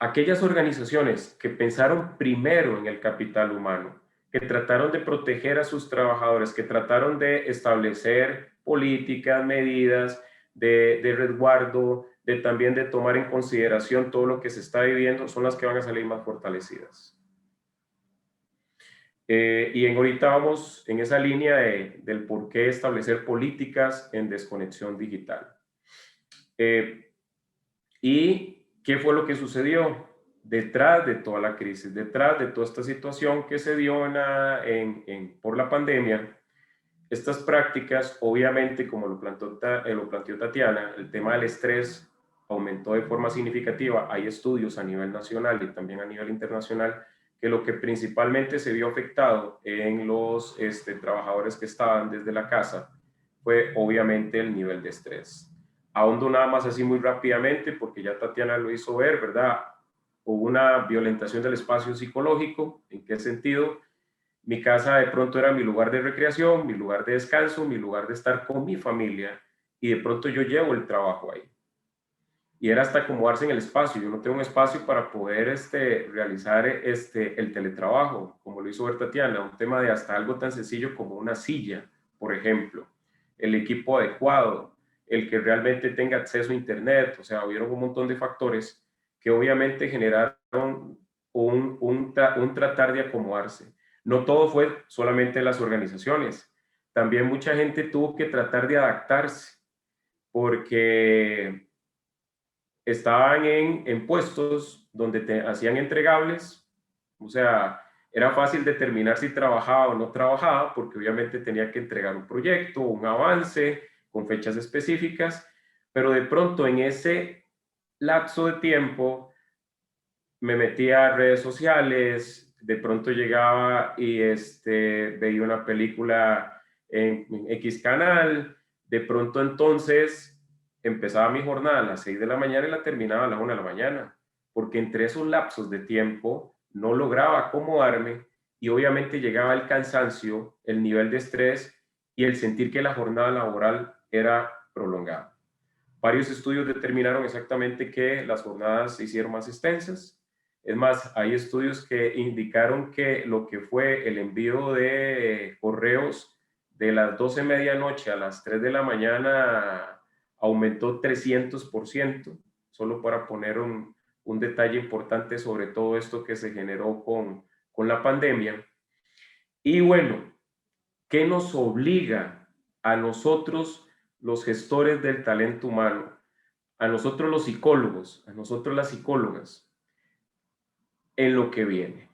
aquellas organizaciones que pensaron primero en el capital humano, que trataron de proteger a sus trabajadores, que trataron de establecer políticas, medidas de resguardo, también de tomar en consideración todo lo que se está viviendo, son las que van a salir más fortalecidas. Y ahorita vamos en esa línea del por qué establecer políticas en desconexión digital. ¿Y qué fue lo que sucedió? detrás de toda la crisis, detrás de toda esta situación que se dio por la pandemia, estas prácticas, obviamente, como lo planteó Tatiana, el tema del estrés aumentó de forma significativa. Hay estudios a nivel nacional y también a nivel internacional que lo que principalmente se vio afectado en los trabajadores que estaban desde la casa fue obviamente el nivel de estrés. Ahondo nada más así muy rápidamente, porque ya Tatiana lo hizo ver, ¿verdad? Hubo una violentación del espacio psicológico. ¿En qué sentido? Mi casa de pronto era mi lugar de recreación, mi lugar de descanso, mi lugar de estar con mi familia, y de pronto yo llevo el trabajo ahí. Y era hasta acomodarse en el espacio. Yo no tengo un espacio para poder realizar el teletrabajo, como lo hizo ver Tatiana, un tema de hasta algo tan sencillo como una silla, por ejemplo, el equipo adecuado, el que realmente tenga acceso a internet. O sea, hubieron un montón de factores que obviamente generaron un tratar de acomodarse. No todo fue solamente las organizaciones, también mucha gente tuvo que tratar de adaptarse, porque estaban en puestos donde hacían entregables. O sea, era fácil determinar si trabajaba o no trabajaba, porque obviamente tenía que entregar un proyecto, un avance con fechas específicas, pero de pronto en ese lapso de tiempo me metía a redes sociales, de pronto llegaba y veía una película en X canal, de pronto entonces empezaba mi jornada a las 6 de la mañana y la terminaba a las 1 de la mañana, porque entre esos lapsos de tiempo no lograba acomodarme y obviamente llegaba el cansancio, el nivel de estrés y el sentir que la jornada laboral era prolongada. Varios estudios determinaron exactamente que las jornadas se hicieron más extensas. Es más, hay estudios que indicaron que lo que fue el envío de correos de las 12 de medianoche a las 3 de la mañana aumentó 300%, solo para poner un detalle importante sobre todo esto que se generó con la pandemia. Y bueno, ¿qué nos obliga a nosotros, los gestores del talento humano, a nosotros los psicólogos, a nosotros las psicólogas, en lo que viene?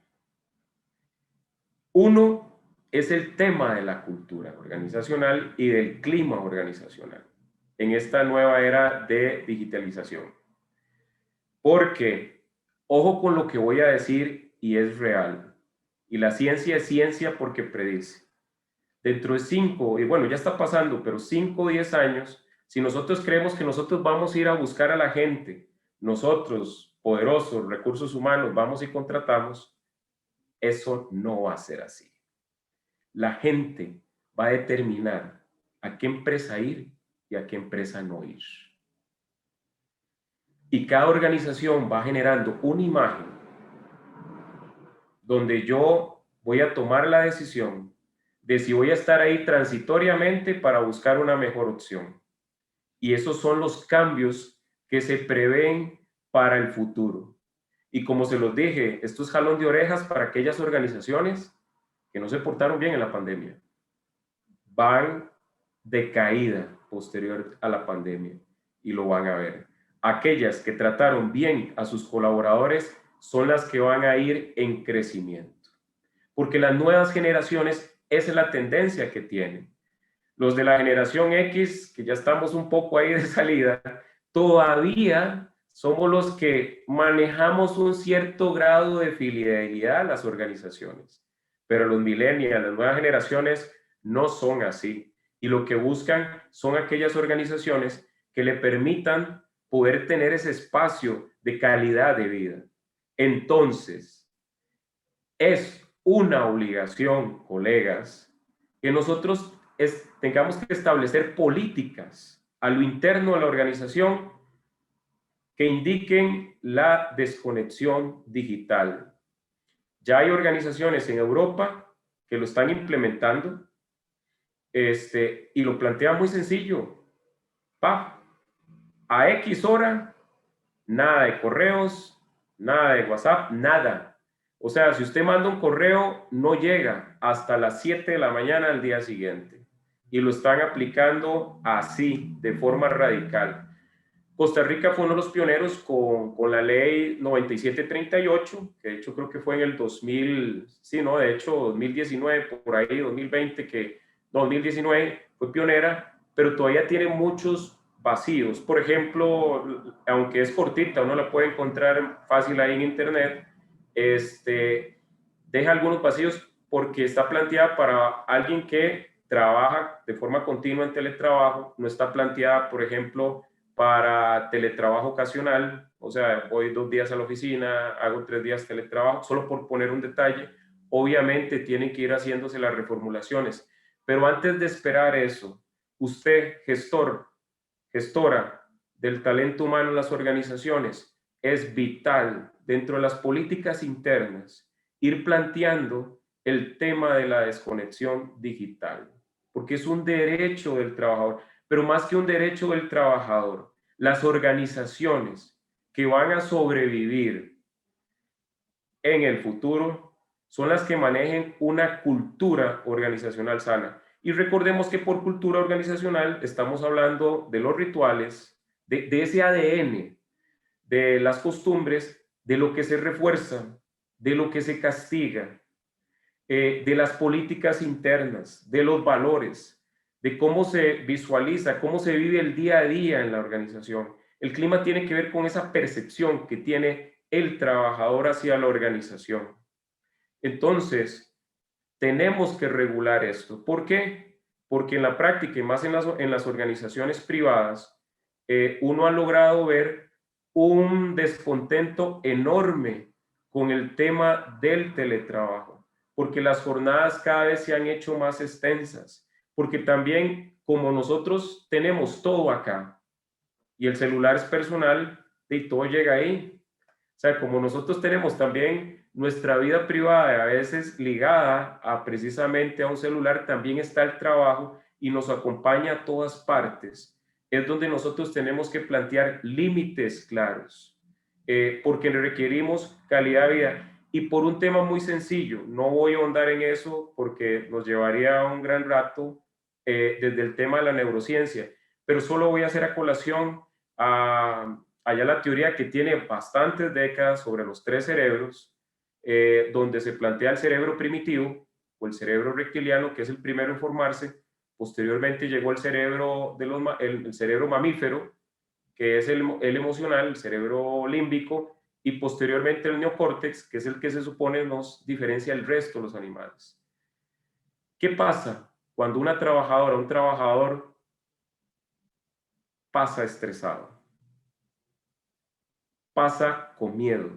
Uno es el tema de la cultura organizacional y del clima organizacional en esta nueva era de digitalización. Porque, ojo con lo que voy a decir, y es real, y la ciencia es ciencia porque predice. Dentro de 5, y bueno, ya está pasando, pero 5 o 10 años, si nosotros creemos que nosotros vamos a ir a buscar a la gente, nosotros, poderosos, recursos humanos, vamos y contratamos, eso no va a ser así. La gente va a determinar a qué empresa ir y a qué empresa no ir. Y cada organización va generando una imagen donde yo voy a tomar la decisión de si voy a estar ahí transitoriamente para buscar una mejor opción. Y esos son los cambios que se prevén para el futuro. Y como se los dije, esto es jalón de orejas para aquellas organizaciones que no se portaron bien en la pandemia. Van de caída posterior a la pandemia y lo van a ver. Aquellas que trataron bien a sus colaboradores son las que van a ir en crecimiento. Porque las nuevas generaciones, esa es la tendencia que tienen. Los de la generación X, que ya estamos un poco ahí de salida, todavía somos los que manejamos un cierto grado de fidelidad a las organizaciones. Pero los millennials, las nuevas generaciones, no son así. Y lo que buscan son aquellas organizaciones que le permitan poder tener ese espacio de calidad de vida. Entonces, es una obligación, colegas, que nosotros tengamos que establecer políticas a lo interno de la organización que indiquen la desconexión digital. Ya hay organizaciones en Europa que lo están implementando y lo plantean muy sencillo. A X hora, nada de correos, nada de WhatsApp, nada. O sea, si usted manda un correo, no llega hasta las 7 de la mañana al día siguiente. Y lo están aplicando así, de forma radical. Costa Rica fue uno de los pioneros con la ley 9738, que de hecho creo que fue en el 2000, sí, no, de hecho 2019, por ahí 2020, 2019 fue pionera, pero todavía tiene muchos vacíos. Por ejemplo, aunque es cortita, uno la puede encontrar fácil ahí en internet, deja algunos vacíos porque está planteada para alguien que trabaja de forma continua en teletrabajo, no está planteada, por ejemplo, para teletrabajo ocasional, o sea, voy 2 días a la oficina, hago 3 días teletrabajo, solo por poner un detalle. Obviamente tienen que ir haciéndose las reformulaciones, pero antes de esperar eso, usted, gestora del talento humano en las organizaciones, es vital dentro de las políticas internas ir planteando el tema de la desconexión digital, porque es un derecho del trabajador. Pero más que un derecho del trabajador, las organizaciones que van a sobrevivir en el futuro son las que manejen una cultura organizacional sana. Y recordemos que por cultura organizacional estamos hablando de los rituales, de ese ADN, de las costumbres, de lo que se refuerza, de lo que se castiga, de las políticas internas, de los valores, de cómo se visualiza, cómo se vive el día a día en la organización. El clima tiene que ver con esa percepción que tiene el trabajador hacia la organización. Entonces, tenemos que regular esto. ¿Por qué? Porque en la práctica, y más en las organizaciones privadas, uno ha logrado ver un descontento enorme con el tema del teletrabajo, porque las jornadas cada vez se han hecho más extensas, porque también como nosotros tenemos todo acá y el celular es personal y todo llega ahí, o sea, como nosotros tenemos también nuestra vida privada a veces ligada a precisamente a un celular, también está el trabajo y nos acompaña a todas partes. Es donde nosotros tenemos que plantear límites claros, porque requerimos calidad de vida. Y por un tema muy sencillo, no voy a ahondar en eso porque nos llevaría un gran rato desde el tema de la neurociencia, pero solo voy a hacer a colación allá la teoría que tiene bastantes décadas sobre los 3 cerebros, donde se plantea el cerebro primitivo o el cerebro reptiliano, que es el primero en formarse. Posteriormente llegó el cerebro, el cerebro mamífero, que es el emocional, el cerebro límbico, y posteriormente el neocórtex, que es el que se supone nos diferencia del resto de los animales. ¿Qué pasa cuando una trabajadora o un trabajador pasa estresado? Pasa con miedo,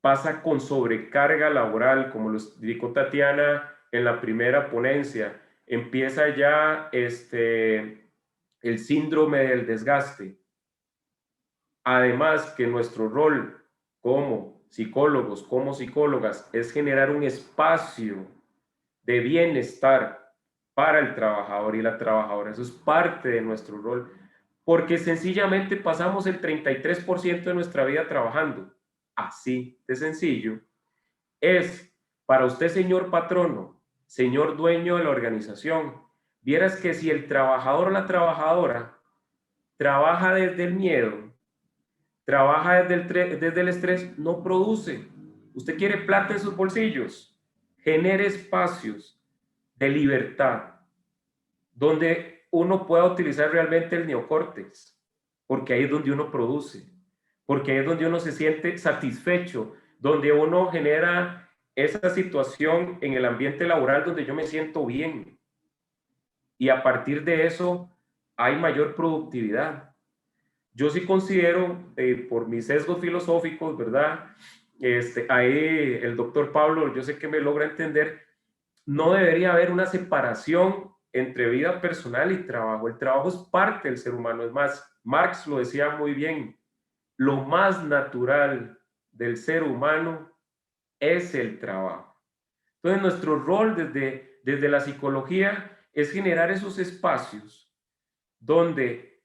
pasa con sobrecarga laboral, como lo explicó Tatiana en la primera ponencia. Empieza ya el síndrome del desgaste. Además que nuestro rol como psicólogos, como psicólogas, es generar un espacio de bienestar para el trabajador y la trabajadora. Eso es parte de nuestro rol, porque sencillamente pasamos el 33% de nuestra vida trabajando. Así de sencillo. Es para usted, señor patrono, señor dueño de la organización, vieras que si el trabajador o la trabajadora trabaja desde el miedo, trabaja desde el estrés, no produce. Usted quiere plata en sus bolsillos, genere espacios de libertad donde uno pueda utilizar realmente el neocórtex, porque ahí es donde uno produce, porque ahí es donde uno se siente satisfecho, donde uno genera esa situación en el ambiente laboral donde yo me siento bien. Y a partir de eso hay mayor productividad. Yo sí considero, por mis sesgos filosóficos, ¿verdad? Ahí el doctor Pablo, yo sé que me logra entender, no debería haber una separación entre vida personal y trabajo. El trabajo es parte del ser humano. Es más, Marx lo decía muy bien, lo más natural del ser humano es el trabajo. Entonces, nuestro rol desde la psicología es generar esos espacios donde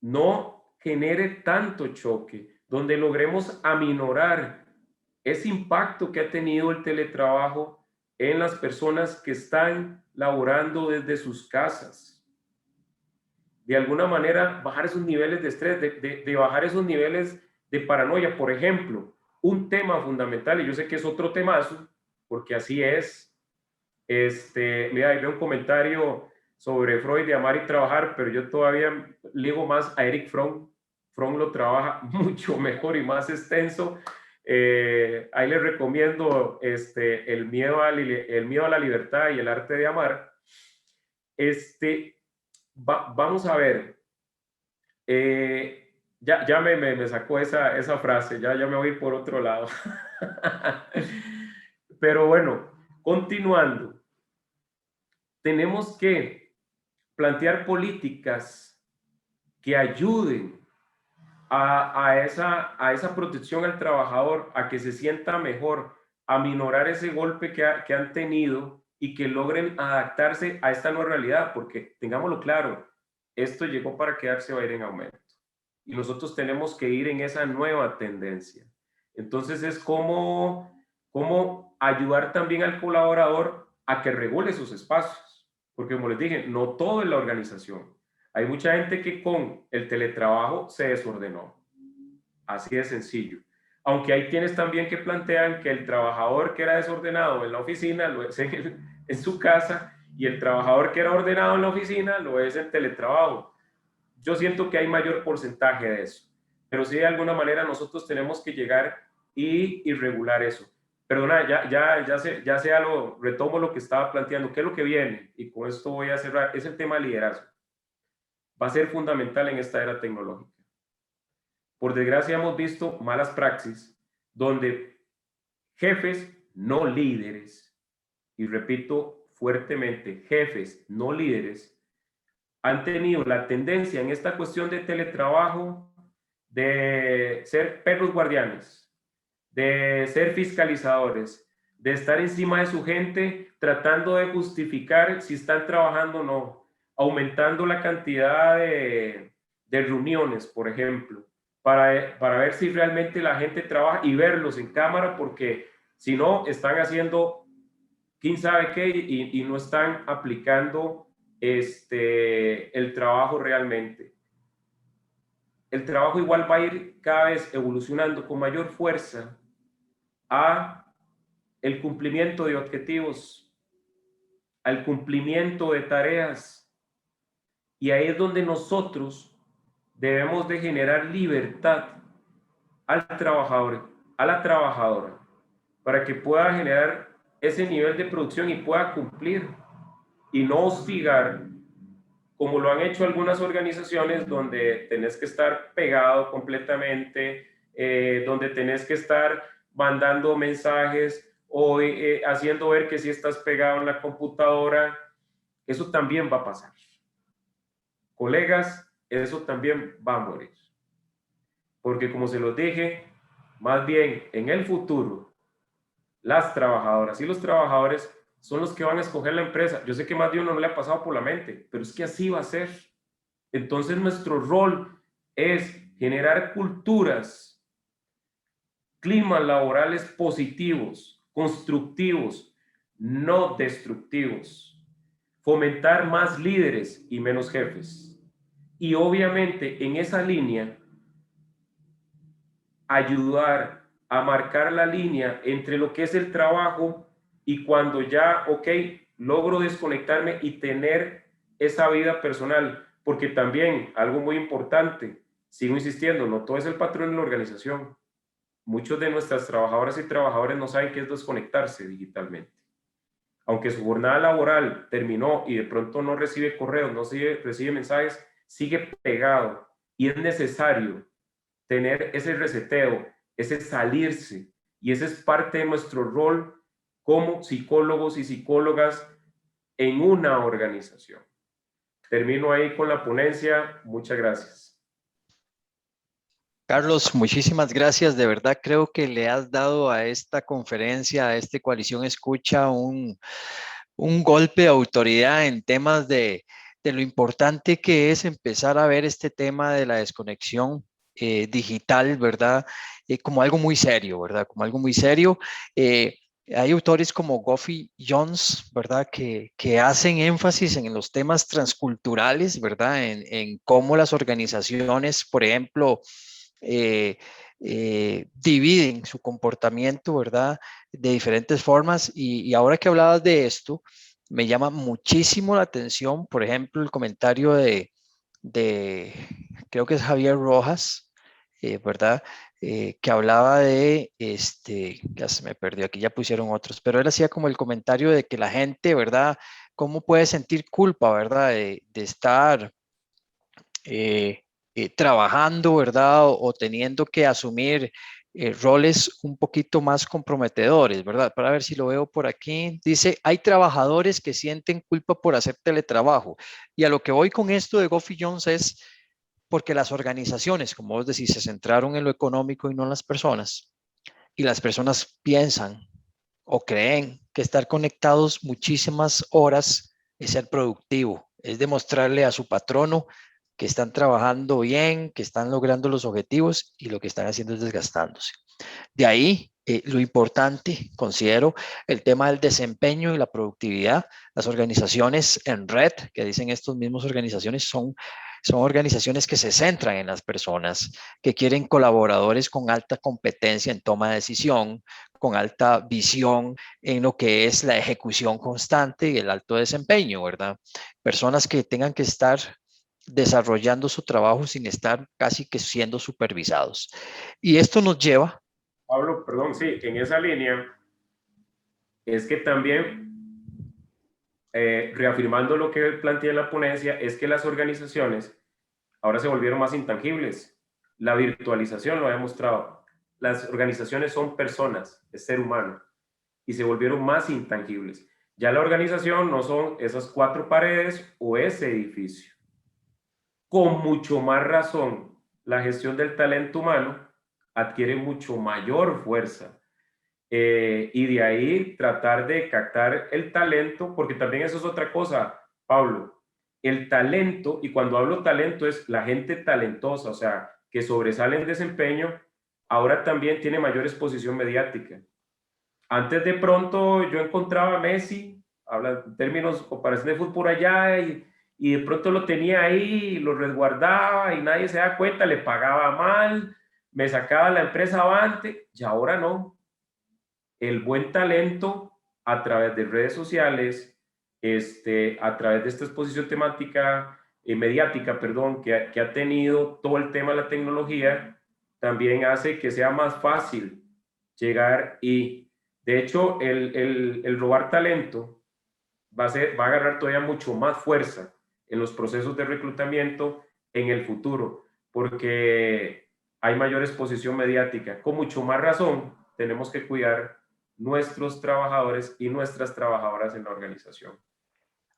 no genere tanto choque, donde logremos aminorar ese impacto que ha tenido el teletrabajo en las personas que están laborando desde sus casas. de alguna manera bajar esos niveles de estrés, de bajar esos niveles de paranoia. Por ejemplo, un tema fundamental, y yo sé que es otro temazo, porque así es, mira, ahí veo un comentario sobre Freud de amar y trabajar, pero yo todavía ligo más a Eric Fromm. Fromm lo trabaja mucho mejor y más extenso. Ahí les recomiendo el miedo a la libertad y el arte de amar. Vamos a ver. Ya me sacó esa frase, ya me voy por otro lado. Pero bueno, continuando. Tenemos que plantear políticas que ayuden a esa protección al trabajador, a que se sienta mejor, a minorar ese golpe que han tenido y que logren adaptarse a esta nueva realidad, porque tengámoslo claro, esto llegó para quedarse, va a ir en aumento. Y nosotros tenemos que ir en esa nueva tendencia. Entonces es como ayudar también al colaborador a que regule sus espacios, porque como les dije, no todo es la organización. Hay mucha gente que con el teletrabajo se desordenó. Así de sencillo. Aunque hay quienes también que plantean que el trabajador que era desordenado en la oficina lo es en su casa, y el trabajador que era ordenado en la oficina lo es en teletrabajo. Yo siento que hay mayor porcentaje de eso, pero sí de alguna manera nosotros tenemos que llegar y regular eso. Perdona, retomo lo que estaba planteando. ¿Qué es lo que viene? Y con esto voy a cerrar. Es el tema de liderazgo. Va a ser fundamental en esta era tecnológica. Por desgracia hemos visto malas praxis donde jefes no líderes, y repito fuertemente, jefes no líderes, han tenido la tendencia en esta cuestión de teletrabajo de ser perros guardianes, de ser fiscalizadores, de estar encima de su gente tratando de justificar si están trabajando o no, aumentando la cantidad de reuniones, por ejemplo, para ver si realmente la gente trabaja y verlos en cámara, porque si no, están haciendo quién sabe qué y no están aplicando el trabajo realmente. El trabajo igual va a ir cada vez evolucionando con mayor fuerza a el cumplimiento de objetivos, al cumplimiento de tareas, y ahí es donde nosotros debemos de generar libertad al trabajador, a la trabajadora, para que pueda generar ese nivel de producción y pueda cumplir y no hostigar, como lo han hecho algunas organizaciones donde tenés que estar pegado completamente, donde tenés que estar mandando mensajes o haciendo ver que sí estás pegado en la computadora. Eso también va a pasar. Colegas, eso también va a morir. Porque como se los dije, más bien en el futuro, las trabajadoras y los trabajadores son los que van a escoger la empresa. Yo sé que más de uno no le ha pasado por la mente, pero es que así va a ser. Entonces nuestro rol es generar culturas, climas laborales positivos, constructivos, no destructivos. Fomentar más líderes y menos jefes. Y obviamente en esa línea, ayudar a marcar la línea entre lo que es el trabajo y cuando ya, ok, logro desconectarme y tener esa vida personal. Porque también, algo muy importante, sigo insistiendo, no todo es el patrón en la organización. Muchos de nuestras trabajadoras y trabajadores no saben qué es desconectarse digitalmente. Aunque su jornada laboral terminó y de pronto no recibe correos, no recibe mensajes, sigue pegado, y es necesario tener ese reseteo, ese salirse, y ese es parte de nuestro rol como psicólogos y psicólogas en una organización. Termino ahí con la ponencia. Muchas gracias. Carlos, muchísimas gracias. De verdad creo que le has dado a esta conferencia, a esta Coalición Escucha, un golpe de autoridad en temas de lo importante que es empezar a ver este tema de la desconexión digital, ¿verdad? Como algo muy serio, ¿verdad? Como algo muy serio. Hay autores como Geoffrey Jones, ¿verdad? Que hacen énfasis en los temas transculturales, ¿verdad? En cómo las organizaciones, por ejemplo, dividen su comportamiento, ¿verdad? De diferentes formas. Y ahora que hablabas de esto, me llama muchísimo la atención, por ejemplo, el comentario de creo que es Javier Rojas, ¿verdad? Que hablaba de, ya se me perdió, aquí ya pusieron otros, pero él hacía como el comentario de que la gente, ¿verdad? ¿Cómo puede sentir culpa, ¿verdad? De estar trabajando, ¿verdad? O teniendo que asumir roles un poquito más comprometedores, ¿verdad? Para ver si lo veo por aquí. Dice, hay trabajadores que sienten culpa por hacer teletrabajo. Y a lo que voy con esto de Geoffrey Jones es porque las organizaciones, como vos decís, se centraron en lo económico y no en las personas. Y las personas piensan o creen que estar conectados muchísimas horas es ser productivo, es demostrarle a su patrono que están trabajando bien, que están logrando los objetivos y lo que están haciendo es desgastándose. De ahí, lo importante, considero, el tema del desempeño y la productividad. Las organizaciones en red, que dicen estas mismas organizaciones, son organizaciones que se centran en las personas, que quieren colaboradores con alta competencia en toma de decisión, con alta visión en lo que es la ejecución constante y el alto desempeño, ¿verdad? Personas que tengan que estar desarrollando su trabajo sin estar casi que siendo supervisados. Y esto nos lleva. Pablo, perdón, sí, en esa línea es que también, reafirmando lo que plantea la ponencia, es que las organizaciones ahora se volvieron más intangibles. La virtualización lo ha demostrado. Las organizaciones son personas, es ser humano, y se volvieron más intangibles. Ya la organización no son esas 4 paredes o ese edificio. Con mucho más razón, la gestión del talento humano adquiere mucho mayor fuerza. Y de ahí tratar de captar el talento, porque también eso es otra cosa, Pablo. El talento, y cuando hablo talento es la gente talentosa, o sea, que sobresale en desempeño, ahora también tiene mayor exposición mediática. Antes de pronto yo encontraba a Messi, habla en términos de comparación de fútbol allá, y de pronto lo tenía ahí, lo resguardaba y nadie se da cuenta, le pagaba mal, me sacaba la empresa avante, y ahora no. El buen talento a través de redes sociales, a través de esta exposición temática, mediática, perdón, que ha tenido todo el tema de la tecnología, también hace que sea más fácil llegar y, de hecho, el robar talento va a agarrar todavía mucho más fuerza en los procesos de reclutamiento en el futuro, porque hay mayor exposición mediática. Con mucho más razón, tenemos que cuidar nuestros trabajadores y nuestras trabajadoras en la organización.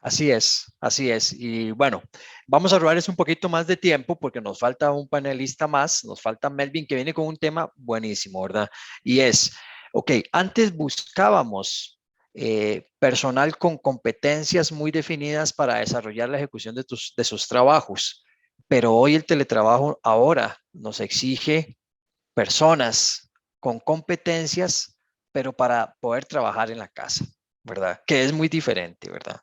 Así es, así es. Y bueno, vamos a robarles un poquito más de tiempo porque nos falta un panelista más, nos falta Melvin que viene con un tema buenísimo, ¿verdad? Y es, ok, antes buscábamos personal con competencias muy definidas para desarrollar la ejecución de sus trabajos, pero hoy el teletrabajo ahora nos exige personas con competencias, pero para poder trabajar en la casa, ¿verdad? Que es muy diferente, ¿verdad?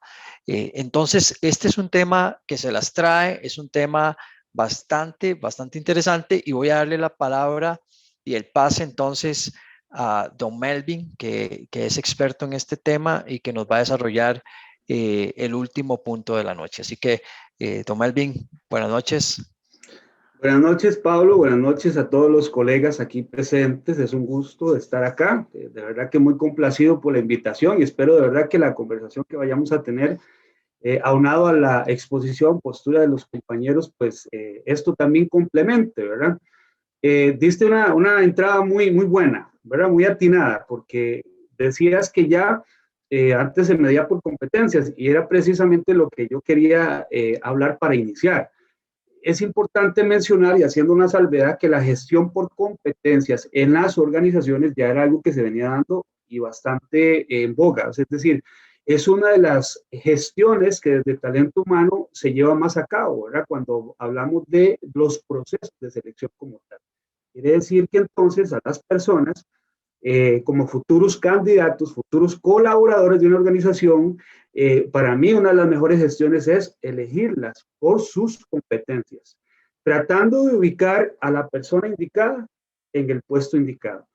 Entonces, este es un tema que se las trae, es un tema bastante interesante y voy a darle la palabra y el pase entonces a don Melvin, que es experto en este tema y que nos va a desarrollar el último punto de la noche. Así que, don Melvin, buenas noches. Buenas noches, Pablo. Buenas noches a todos los colegas aquí presentes. Es un gusto estar acá. De verdad que muy complacido por la invitación y espero de verdad que la conversación que vayamos a tener, aunado a la exposición, postura de los compañeros, pues esto también complemente, ¿verdad? Diste una entrada muy buena, ¿verdad? Muy atinada, porque decías que ya antes se medía por competencias y era precisamente lo que yo quería hablar para iniciar. Es importante mencionar y haciendo una salvedad que la gestión por competencias en las organizaciones ya era algo que se venía dando y bastante en boga. Es decir, es una de las gestiones que desde talento humano se lleva más a cabo, ¿verdad? Cuando hablamos de los procesos de selección como tal. Quiere decir que entonces a las personas como futuros candidatos, futuros colaboradores de una organización, para mí una de las mejores gestiones es elegirlas por sus competencias, tratando de ubicar a la persona indicada en el puesto indicado.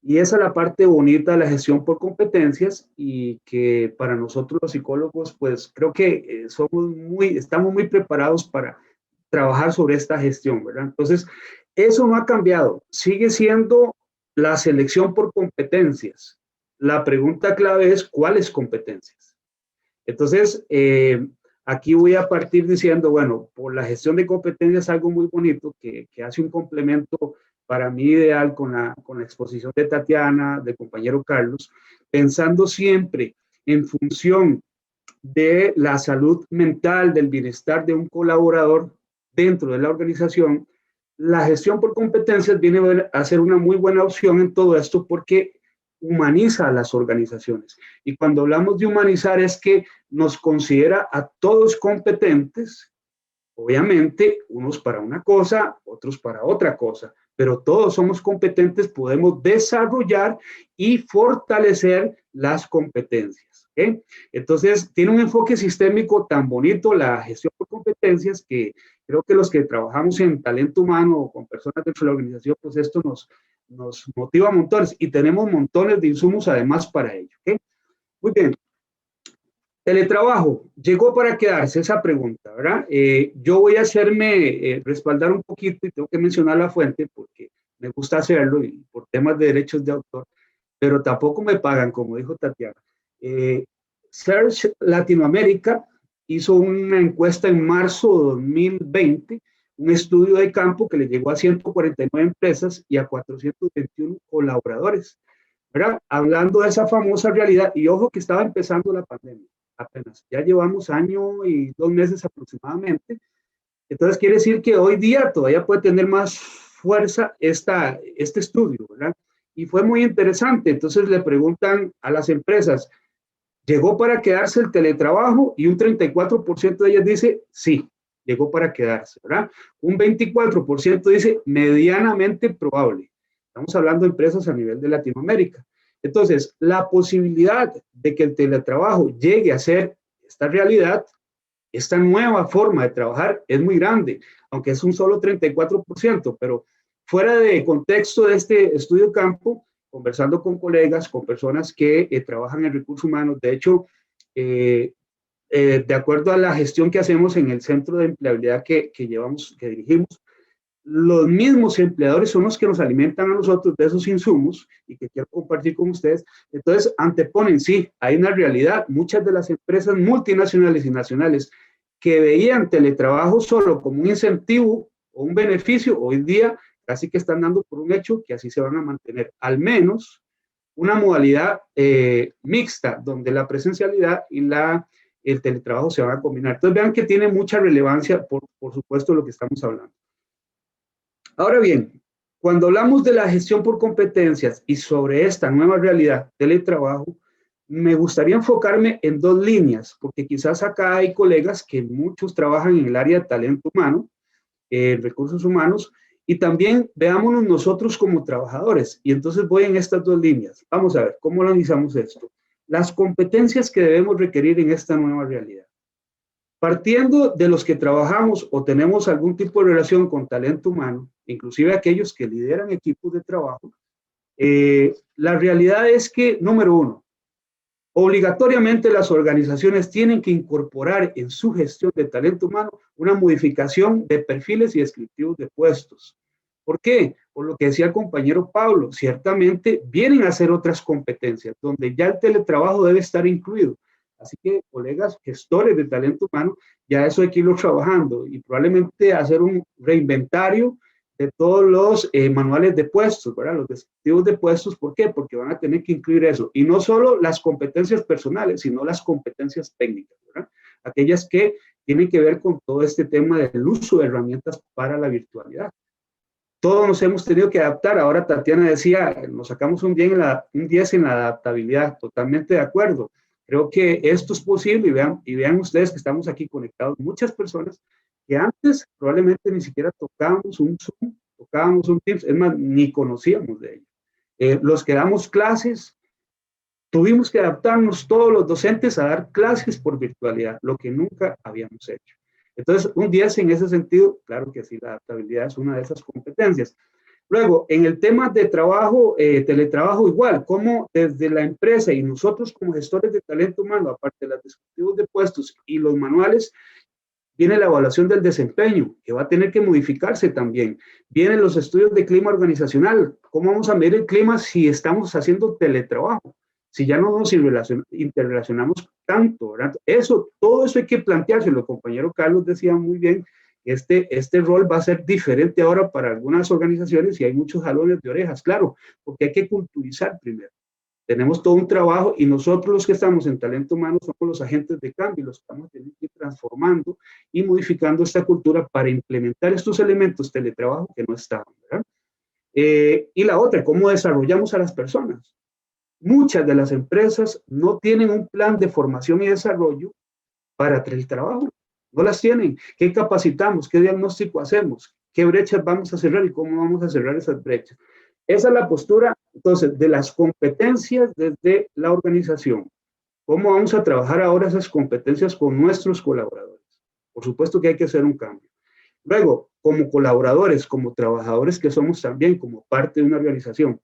Y esa es la parte bonita de la gestión por competencias y que para nosotros los psicólogos, pues creo que estamos muy preparados para trabajar sobre esta gestión, ¿verdad? Entonces, eso no ha cambiado, sigue siendo la selección por competencias. La pregunta clave es, ¿cuáles competencias? Entonces, aquí voy a partir diciendo, bueno, por la gestión de competencias es algo muy bonito que hace un complemento para mí ideal con la exposición de Tatiana, del compañero Carlos, pensando siempre en función de la salud mental, del bienestar de un colaborador dentro de la organización. La gestión por competencias viene a ser una muy buena opción en todo esto porque humaniza a las organizaciones. Y cuando hablamos de humanizar es que nos considera a todos competentes, obviamente unos para una cosa, otros para otra cosa, pero todos somos competentes, podemos desarrollar y fortalecer las competencias. Entonces, tiene un enfoque sistémico tan bonito la gestión por competencias que creo que los que trabajamos en talento humano o con personas dentro de la organización, pues esto nos motiva montones y tenemos montones de insumos además para ello. Muy bien. Teletrabajo, ¿llegó para quedarse? Esa pregunta, ¿verdad? Yo voy a hacerme respaldar un poquito y tengo que mencionar la fuente porque me gusta hacerlo y por temas de derechos de autor, pero tampoco me pagan, como dijo Tatiana. Search Latinoamérica hizo una encuesta en marzo de 2020, un estudio de campo que le llegó a 149 empresas y a 421 colaboradores, ¿verdad? Hablando de esa famosa realidad, y ojo que estaba empezando la pandemia, apenas, ya llevamos año y 2 meses aproximadamente, entonces quiere decir que hoy día todavía puede tener más fuerza este estudio, ¿verdad? Y fue muy interesante, entonces le preguntan a las empresas, ¿llegó para quedarse el teletrabajo? Y un 34% de ellas dice, sí, llegó para quedarse, ¿verdad? Un 24% dice, medianamente probable. Estamos hablando de empresas a nivel de Latinoamérica. Entonces, la posibilidad de que el teletrabajo llegue a ser esta realidad, esta nueva forma de trabajar, es muy grande, aunque es un solo 34%, pero fuera de contexto de este estudio de campo, conversando con colegas, con personas que trabajan en recursos humanos, de hecho, de acuerdo a la gestión que hacemos en el centro de empleabilidad que dirigimos, los mismos empleadores son los que nos alimentan a nosotros de esos insumos y que quiero compartir con ustedes. Entonces, anteponen, sí, hay una realidad. Muchas de las empresas multinacionales y nacionales que veían teletrabajo solo como un incentivo o un beneficio, hoy día casi que están dando por un hecho que así se van a mantener, al menos una modalidad mixta, donde la presencialidad y el teletrabajo se van a combinar. Entonces vean que tiene mucha relevancia, por supuesto, lo que estamos hablando. Ahora bien, cuando hablamos de la gestión por competencias y sobre esta nueva realidad, teletrabajo, me gustaría enfocarme en 2 líneas, porque quizás acá hay colegas que muchos trabajan en el área de talento humano, recursos humanos, y también veámonos nosotros como trabajadores. Y entonces voy en estas 2 líneas. Vamos a ver, ¿cómo organizamos esto? Las competencias que debemos requerir en esta nueva realidad. Partiendo de los que trabajamos o tenemos algún tipo de relación con talento humano, inclusive aquellos que lideran equipos de trabajo, la realidad es que, número 1, obligatoriamente las organizaciones tienen que incorporar en su gestión de talento humano una modificación de perfiles y descriptivos de puestos. ¿Por qué? Por lo que decía el compañero Pablo, ciertamente vienen a ser otras competencias donde ya el teletrabajo debe estar incluido. Así que, colegas gestores de talento humano, ya eso hay que irlo trabajando y probablemente hacer un reinventario de todos los manuales de puestos, ¿verdad? Los descriptivos de puestos, ¿por qué? Porque van a tener que incluir eso. Y no solo las competencias personales, sino las competencias técnicas, ¿verdad? Aquellas que tienen que ver con todo este tema del uso de herramientas para la virtualidad. Todos nos hemos tenido que adaptar. Ahora Tatiana decía, nos sacamos un 10 en la adaptabilidad. Totalmente de acuerdo. Creo que esto es posible y vean ustedes que estamos aquí conectados. Muchas personas que antes probablemente ni siquiera tocábamos un Zoom, tocábamos un Teams, es más, ni conocíamos de ello. Los que damos clases, tuvimos que adaptarnos todos los docentes a dar clases por virtualidad, lo que nunca habíamos hecho. Entonces, un 10 en ese sentido, claro que sí, la adaptabilidad es una de esas competencias. Luego, en el tema de trabajo, teletrabajo igual, como desde la empresa y nosotros como gestores de talento humano, aparte de los descriptivos de puestos y los manuales, viene la evaluación del desempeño, que va a tener que modificarse también. Vienen los estudios de clima organizacional. ¿Cómo vamos a medir el clima si estamos haciendo teletrabajo? Si ya no nos interrelacionamos tanto, ¿verdad? Todo eso hay que planteárselo. El compañero Carlos decía muy bien, este rol va a ser diferente ahora para algunas organizaciones y hay muchos jalones de orejas, claro, porque hay que culturizar primero. Tenemos todo un trabajo y nosotros los que estamos en talento humano somos los agentes de cambio, los estamos transformando y modificando esta cultura para implementar estos elementos teletrabajo que no estaban, ¿verdad? Y la otra, ¿cómo desarrollamos a las personas? Muchas de las empresas no tienen un plan de formación y desarrollo para teletrabajo. No las tienen. ¿Qué capacitamos? ¿Qué diagnóstico hacemos? ¿Qué brechas vamos a cerrar y cómo vamos a cerrar esas brechas? Esa es la postura, entonces, de las competencias desde la organización. ¿Cómo vamos a trabajar ahora esas competencias con nuestros colaboradores? Por supuesto que hay que hacer un cambio. Luego, como colaboradores, como trabajadores que somos también, como parte de una organización,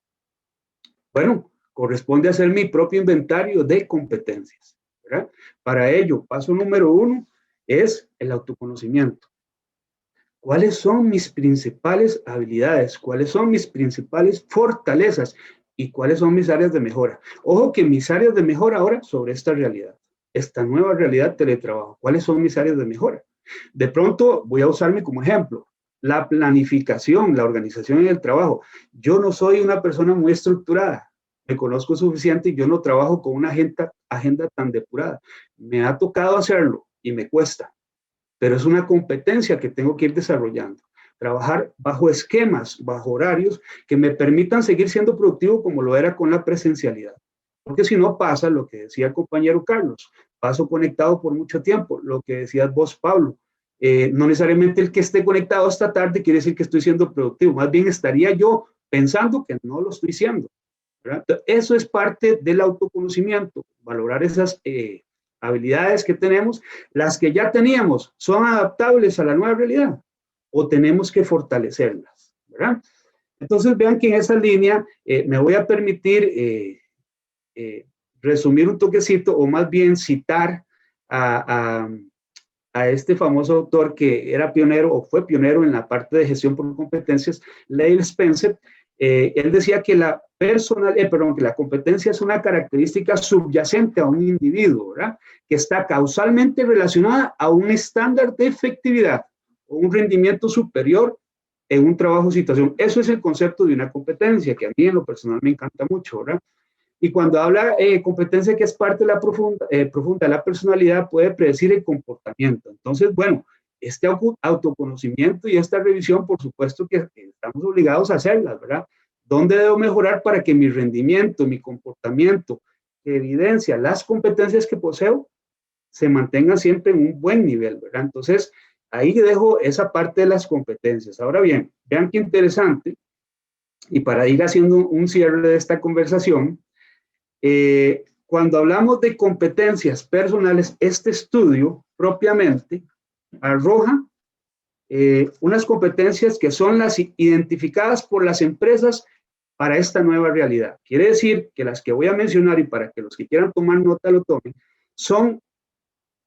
bueno, corresponde hacer mi propio inventario de competencias, ¿verdad? Para ello, paso número 1 es el autoconocimiento. ¿Cuáles son mis principales habilidades? ¿Cuáles son mis principales fortalezas? ¿Y cuáles son mis áreas de mejora? Ojo que mis áreas de mejora ahora sobre esta realidad, esta nueva realidad teletrabajo. ¿Cuáles son mis áreas de mejora? De pronto voy a usarme como ejemplo. La planificación, la organización y el trabajo. Yo no soy una persona muy estructurada. Me conozco suficiente y yo no trabajo con una agenda tan depurada. Me ha tocado hacerlo y me cuesta, pero es una competencia que tengo que ir desarrollando. Trabajar bajo esquemas, bajo horarios que me permitan seguir siendo productivo como lo era con la presencialidad. Porque si no pasa lo que decía el compañero Carlos, paso conectado por mucho tiempo, lo que decías vos, Pablo. No necesariamente el que esté conectado esta tarde quiere decir que estoy siendo productivo, más bien estaría yo pensando que no lo estoy siendo. ¿Verdad? Eso es parte del autoconocimiento, valorar esas habilidades que tenemos, las que ya teníamos, ¿son adaptables a la nueva realidad o tenemos que fortalecerlas? ¿Verdad? Entonces vean que en esa línea me voy a permitir resumir un toquecito o más bien citar a este famoso autor que era pionero o fue pionero en la parte de gestión por competencias, Lyle Spencer. Él decía que la competencia es una característica subyacente a un individuo, ¿verdad? Que está causalmente relacionada a un estándar de efectividad o un rendimiento superior en un trabajo o situación. Eso es el concepto de una competencia, que a mí en lo personal me encanta mucho, ¿verdad? Y cuando habla competencia que es parte de la profunda de la personalidad, puede predecir el comportamiento. Entonces, bueno, este autoconocimiento y esta revisión, por supuesto que estamos obligados a hacerlas, ¿verdad? ¿Dónde debo mejorar para que mi rendimiento, mi comportamiento, que evidencia las competencias que poseo, se mantengan siempre en un buen nivel, ¿verdad? Entonces, ahí dejo esa parte de las competencias. Ahora bien, vean qué interesante, y para ir haciendo un cierre de esta conversación, cuando hablamos de competencias personales, este estudio propiamente arroja unas competencias que son las identificadas por las empresas para esta nueva realidad. Quiere decir que las que voy a mencionar y para que los que quieran tomar nota lo tomen, son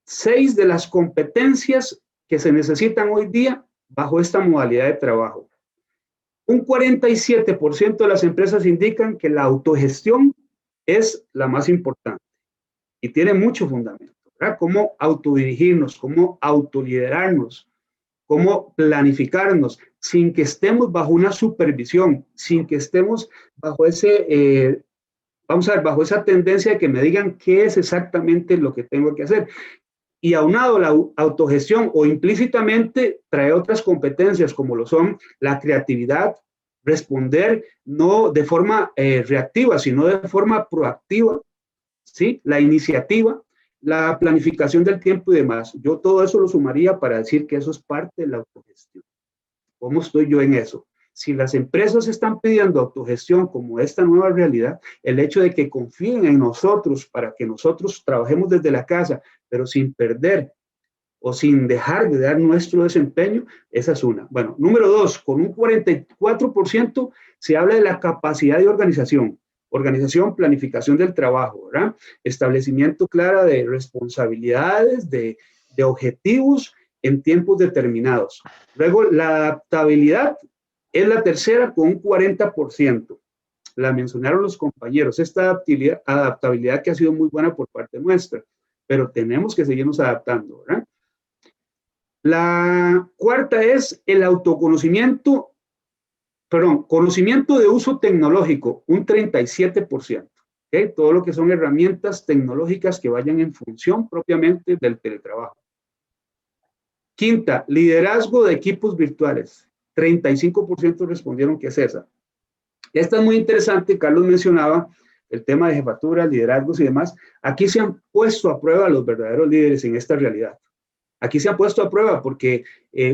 6 de las competencias que se necesitan hoy día bajo esta modalidad de trabajo. Un 47% de las empresas indican que la autogestión es la más importante y tiene mucho fundamento, ¿verdad? Cómo autodirigirnos, cómo autoliderarnos, cómo planificarnos sin que estemos bajo una supervisión, sin que estemos bajo bajo esa tendencia de que me digan qué es exactamente lo que tengo que hacer. Y aunado la autogestión o implícitamente trae otras competencias como lo son la creatividad, responder no de forma reactiva, sino de forma proactiva, ¿sí? La iniciativa, la planificación del tiempo y demás. Yo todo eso lo sumaría para decir que eso es parte de la autogestión. ¿Cómo estoy yo en eso? Si las empresas están pidiendo autogestión como esta nueva realidad, el hecho de que confíen en nosotros para que nosotros trabajemos desde la casa, pero sin perder o sin dejar de dar nuestro desempeño, esa es una. Bueno, número dos, con un 44% se habla de la capacidad de organización. Organización, planificación del trabajo, ¿verdad? Establecimiento claro de responsabilidades, de objetivos en tiempos determinados. Luego, la adaptabilidad es la tercera con un 40%. La mencionaron los compañeros, esta adaptabilidad que ha sido muy buena por parte nuestra, pero tenemos que seguirnos adaptando, ¿verdad? La cuarta es el autoconocimiento, conocimiento de uso tecnológico, un 37%. ¿Okay? Todo lo que son herramientas tecnológicas que vayan en función propiamente del teletrabajo. Quinta, liderazgo de equipos virtuales. 35% respondieron que es esa. Esta es muy interesante, Carlos mencionaba el tema de jefatura, liderazgos y demás. Aquí se han puesto a prueba los verdaderos líderes en esta realidad. Aquí se han puesto a prueba porque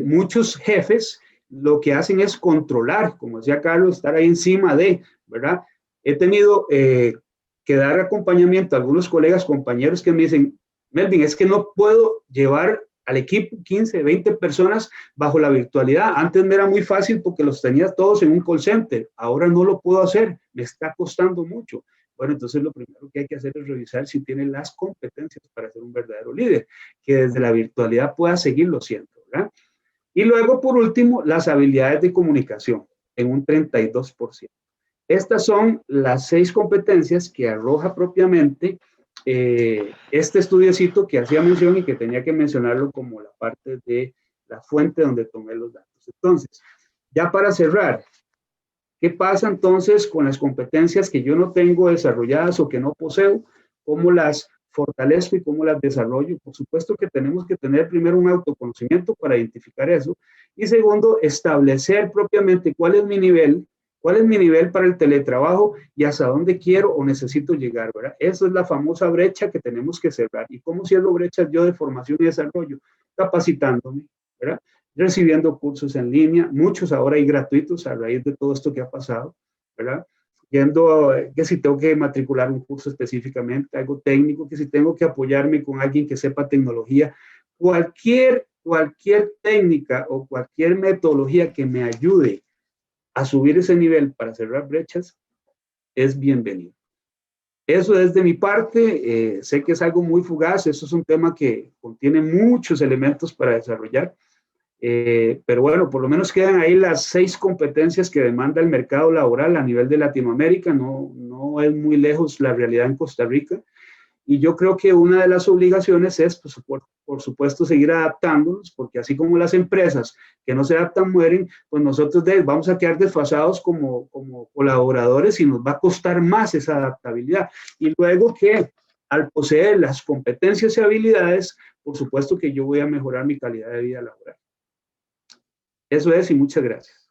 muchos jefes lo que hacen es controlar, como decía Carlos, estar ahí encima de, ¿verdad? He tenido que dar acompañamiento a algunos colegas, compañeros que me dicen, Melvin, es que no puedo llevar al equipo 15, 20 personas bajo la virtualidad. Antes me era muy fácil porque los tenía todos en un call center. Ahora no lo puedo hacer, me está costando mucho. Bueno, entonces lo primero que hay que hacer es revisar si tiene las competencias para ser un verdadero líder, que desde la virtualidad pueda seguirlo siendo, ¿verdad? Y luego, por último, las habilidades de comunicación, en un 32%. Estas son las 6 competencias que arroja propiamente este estudiecito que hacía mención y que tenía que mencionarlo como la parte de la fuente donde tomé los datos. Entonces, ya para cerrar, ¿qué pasa entonces con las competencias que yo no tengo desarrolladas o que no poseo? ¿Cómo las fortalezco y cómo las desarrollo? Por supuesto que tenemos que tener primero un autoconocimiento para identificar eso. Y segundo, establecer propiamente cuál es mi nivel para el teletrabajo y hasta dónde quiero o necesito llegar, ¿verdad? Esa es la famosa brecha que tenemos que cerrar. ¿Y cómo cierro brechas yo de formación y desarrollo? Capacitándome, ¿verdad? Recibiendo cursos en línea, muchos ahora hay gratuitos a raíz de todo esto que ha pasado, ¿verdad? Yendo, que si tengo que matricular un curso específicamente, algo técnico, que si tengo que apoyarme con alguien que sepa tecnología, cualquier técnica o cualquier metodología que me ayude a subir ese nivel para cerrar brechas, es bienvenido. Eso es de mi parte, sé que es algo muy fugaz, eso es un tema que contiene muchos elementos para desarrollar, pero bueno, por lo menos quedan ahí las 6 competencias que demanda el mercado laboral a nivel de Latinoamérica, no es muy lejos la realidad en Costa Rica, y yo creo que una de las obligaciones es, pues, por supuesto, seguir adaptándonos, porque así como las empresas que no se adaptan mueren, pues nosotros vamos a quedar desfasados como colaboradores y nos va a costar más esa adaptabilidad. Y luego que al poseer las competencias y habilidades, por supuesto que yo voy a mejorar mi calidad de vida laboral. Eso es, y muchas gracias.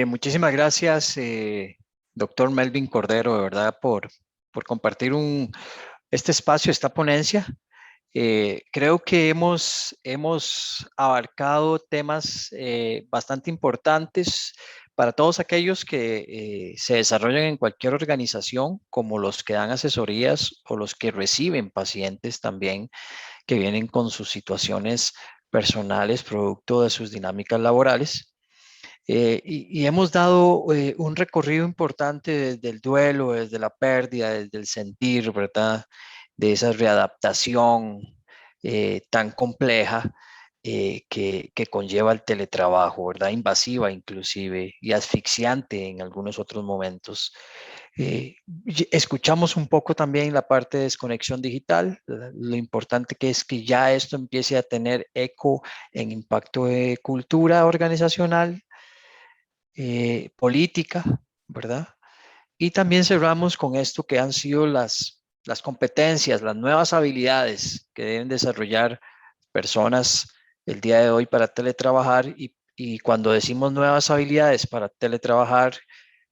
Muchísimas gracias, doctor Melvin Cordero, de verdad, por compartir este espacio, esta ponencia. Creo que hemos abarcado temas bastante importantes para todos aquellos que se desarrollan en cualquier organización, como los que dan asesorías o los que reciben pacientes también que vienen con sus situaciones personales producto de sus dinámicas laborales. Y hemos dado un recorrido importante desde el duelo, desde la pérdida, desde el sentir, ¿verdad? De esa readaptación tan compleja que conlleva el teletrabajo, ¿verdad? Invasiva inclusive y asfixiante en algunos otros momentos. Escuchamos un poco también la parte de desconexión digital, lo importante que es que ya esto empiece a tener eco en impacto de cultura organizacional, política, ¿verdad? Y también cerramos con esto que han sido las competencias, las nuevas habilidades que deben desarrollar personas el día de hoy para teletrabajar y cuando decimos nuevas habilidades para teletrabajar,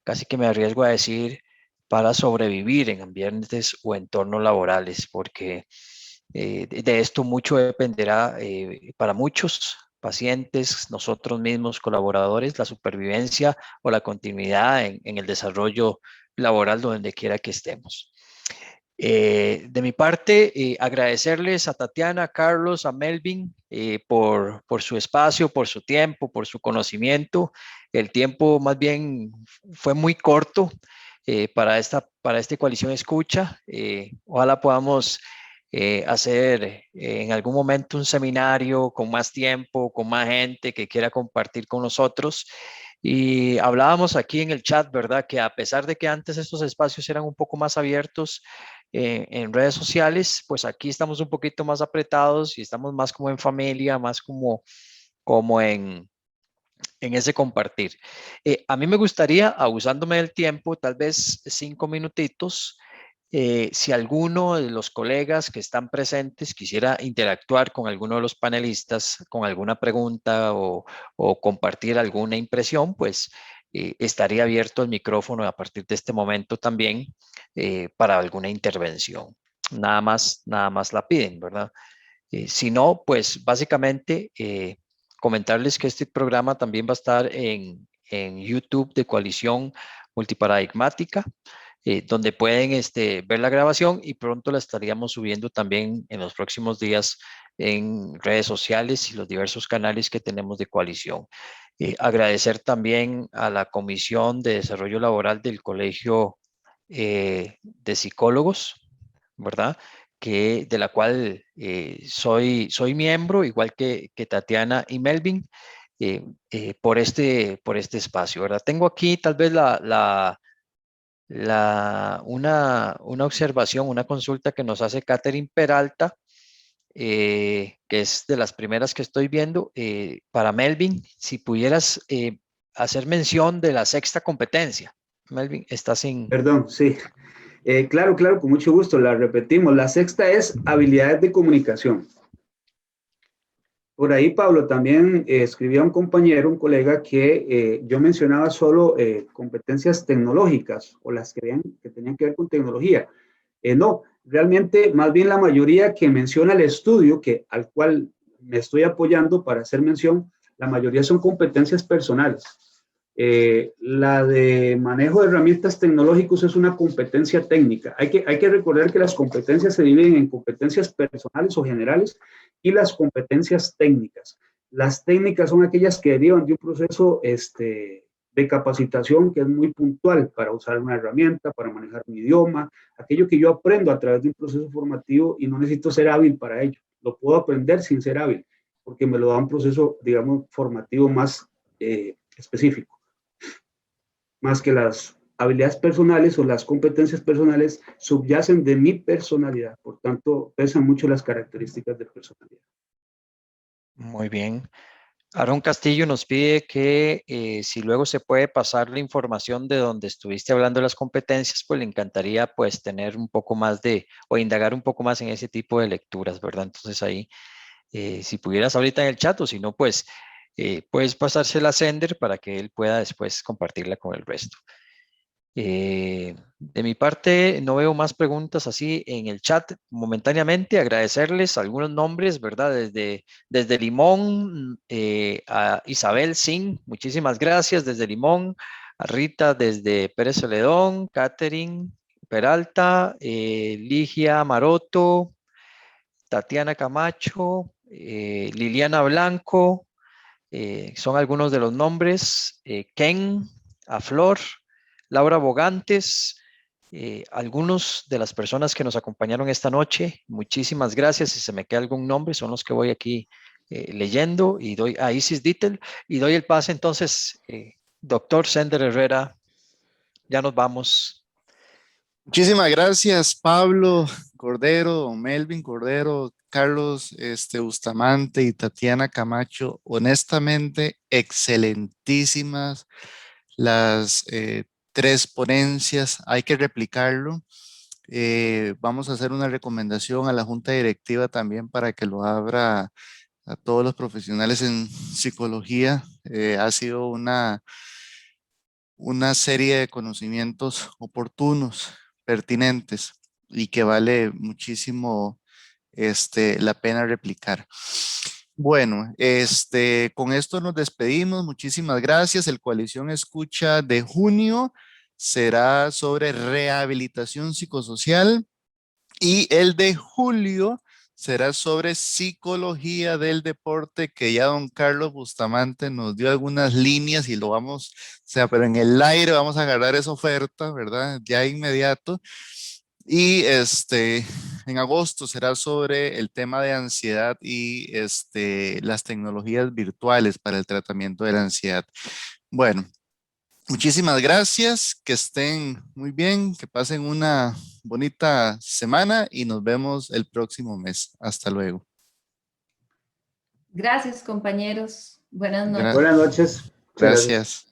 casi que me arriesgo a decir para sobrevivir en ambientes o entornos laborales, porque de esto mucho dependerá para muchos pacientes, nosotros mismos, colaboradores, la supervivencia o la continuidad en el desarrollo laboral donde quiera que estemos. De mi parte, agradecerles a Tatiana, a Carlos, a Melvin por su espacio, por su tiempo, por su conocimiento. El tiempo más bien fue muy corto para esta coalición escucha. Ojalá podamos hacer en algún momento un seminario con más tiempo, con más gente que quiera compartir con nosotros. Y hablábamos aquí en el chat, ¿verdad? Que a pesar de que antes estos espacios eran un poco más abiertos en redes sociales, pues aquí estamos un poquito más apretados y estamos más como en familia, más como en ese compartir. A mí me gustaría, abusándome del tiempo, tal vez 5 minutitos, si alguno de los colegas que están presentes quisiera interactuar con alguno de los panelistas, con alguna pregunta o compartir alguna impresión, pues estaría abierto el micrófono a partir de este momento también para alguna intervención. Nada más la piden, ¿verdad? Si no, pues básicamente comentarles que este programa también va a estar en YouTube de Coalición Multiparadigmática, donde pueden ver la grabación y pronto la estaríamos subiendo también en los próximos días en redes sociales y los diversos canales que tenemos de coalición. Agradecer también a la Comisión de Desarrollo Laboral del Colegio de Psicólogos, ¿verdad? De la cual soy miembro, igual que Tatiana y Melvin, por este espacio, ¿verdad? Tengo aquí tal vez una observación, una consulta que nos hace Catherine Peralta, que es de las primeras que estoy viendo. Para Melvin, si pudieras hacer mención de la sexta competencia. Melvin, estás en... Perdón, sí. Claro, claro, con mucho gusto, la repetimos. La sexta es habilidades de comunicación. Por ahí, Pablo, también escribía un compañero, un colega, que yo mencionaba solo competencias tecnológicas o las que tenían que ver con tecnología. No, realmente, más bien la mayoría que menciona el estudio, al cual me estoy apoyando para hacer mención, la mayoría son competencias personales. La de manejo de herramientas tecnológicas es una competencia técnica. Hay que recordar que las competencias se dividen en competencias personales o generales y las competencias técnicas. Las técnicas son aquellas que derivan de un proceso de capacitación que es muy puntual para usar una herramienta, para manejar un idioma, aquello que yo aprendo a través de un proceso formativo y no necesito ser hábil para ello. Lo puedo aprender sin ser hábil, porque me lo da un proceso, digamos, formativo más específico. Más que las habilidades personales o las competencias personales subyacen de mi personalidad, por tanto, pesan mucho las características de personalidad. Muy bien. Aaron Castillo nos pide que si luego se puede pasar la información de donde estuviste hablando de las competencias, pues le encantaría pues tener un poco más o indagar un poco más en ese tipo de lecturas, ¿verdad? Entonces ahí, si pudieras ahorita en el chat o si no, pues puedes pasársela a Sender para que él pueda después compartirla con el resto. De mi parte, no veo más preguntas así en el chat momentáneamente. Agradecerles algunos nombres, ¿verdad? Desde Limón, a Isabel Singh, muchísimas gracias desde Limón, a Rita desde Pérez Celedón, Catherine Peralta, Ligia Maroto, Tatiana Camacho, Liliana Blanco, son algunos de los nombres, Ken, a Flor, Laura Bogantes, algunos de las personas que nos acompañaron esta noche, muchísimas gracias. Si se me queda algún nombre, son los que voy aquí leyendo y doy a Isis Dittel y doy el pase entonces, doctor Sender Herrera, ya nos vamos. Muchísimas gracias, Pablo Cordero, Melvin Cordero, Carlos Bustamante y Tatiana Camacho. Honestamente, excelentísimas las tres ponencias. Hay que replicarlo. Vamos a hacer una recomendación a la Junta Directiva también para que lo abra a todos los profesionales en psicología. Ha sido una serie de conocimientos oportunos, pertinentes y que vale muchísimo la pena replicar. Bueno, con esto nos despedimos. Muchísimas gracias. El Coalición Escucha de junio será sobre rehabilitación psicosocial y el de julio será sobre psicología del deporte, que ya don Carlos Bustamante nos dio algunas líneas y lo vamos, o sea, pero en el aire vamos a agarrar esa oferta, ¿verdad? Ya inmediato. Y en agosto será sobre el tema de ansiedad y las tecnologías virtuales para el tratamiento de la ansiedad. Bueno, muchísimas gracias, que estén muy bien, que pasen una bonita semana y nos vemos el próximo mes. Hasta luego. Gracias, compañeros. Buenas noches. Buenas noches. Muchas gracias. Gracias.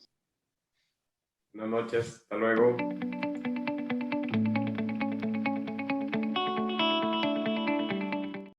Buenas noches, hasta luego.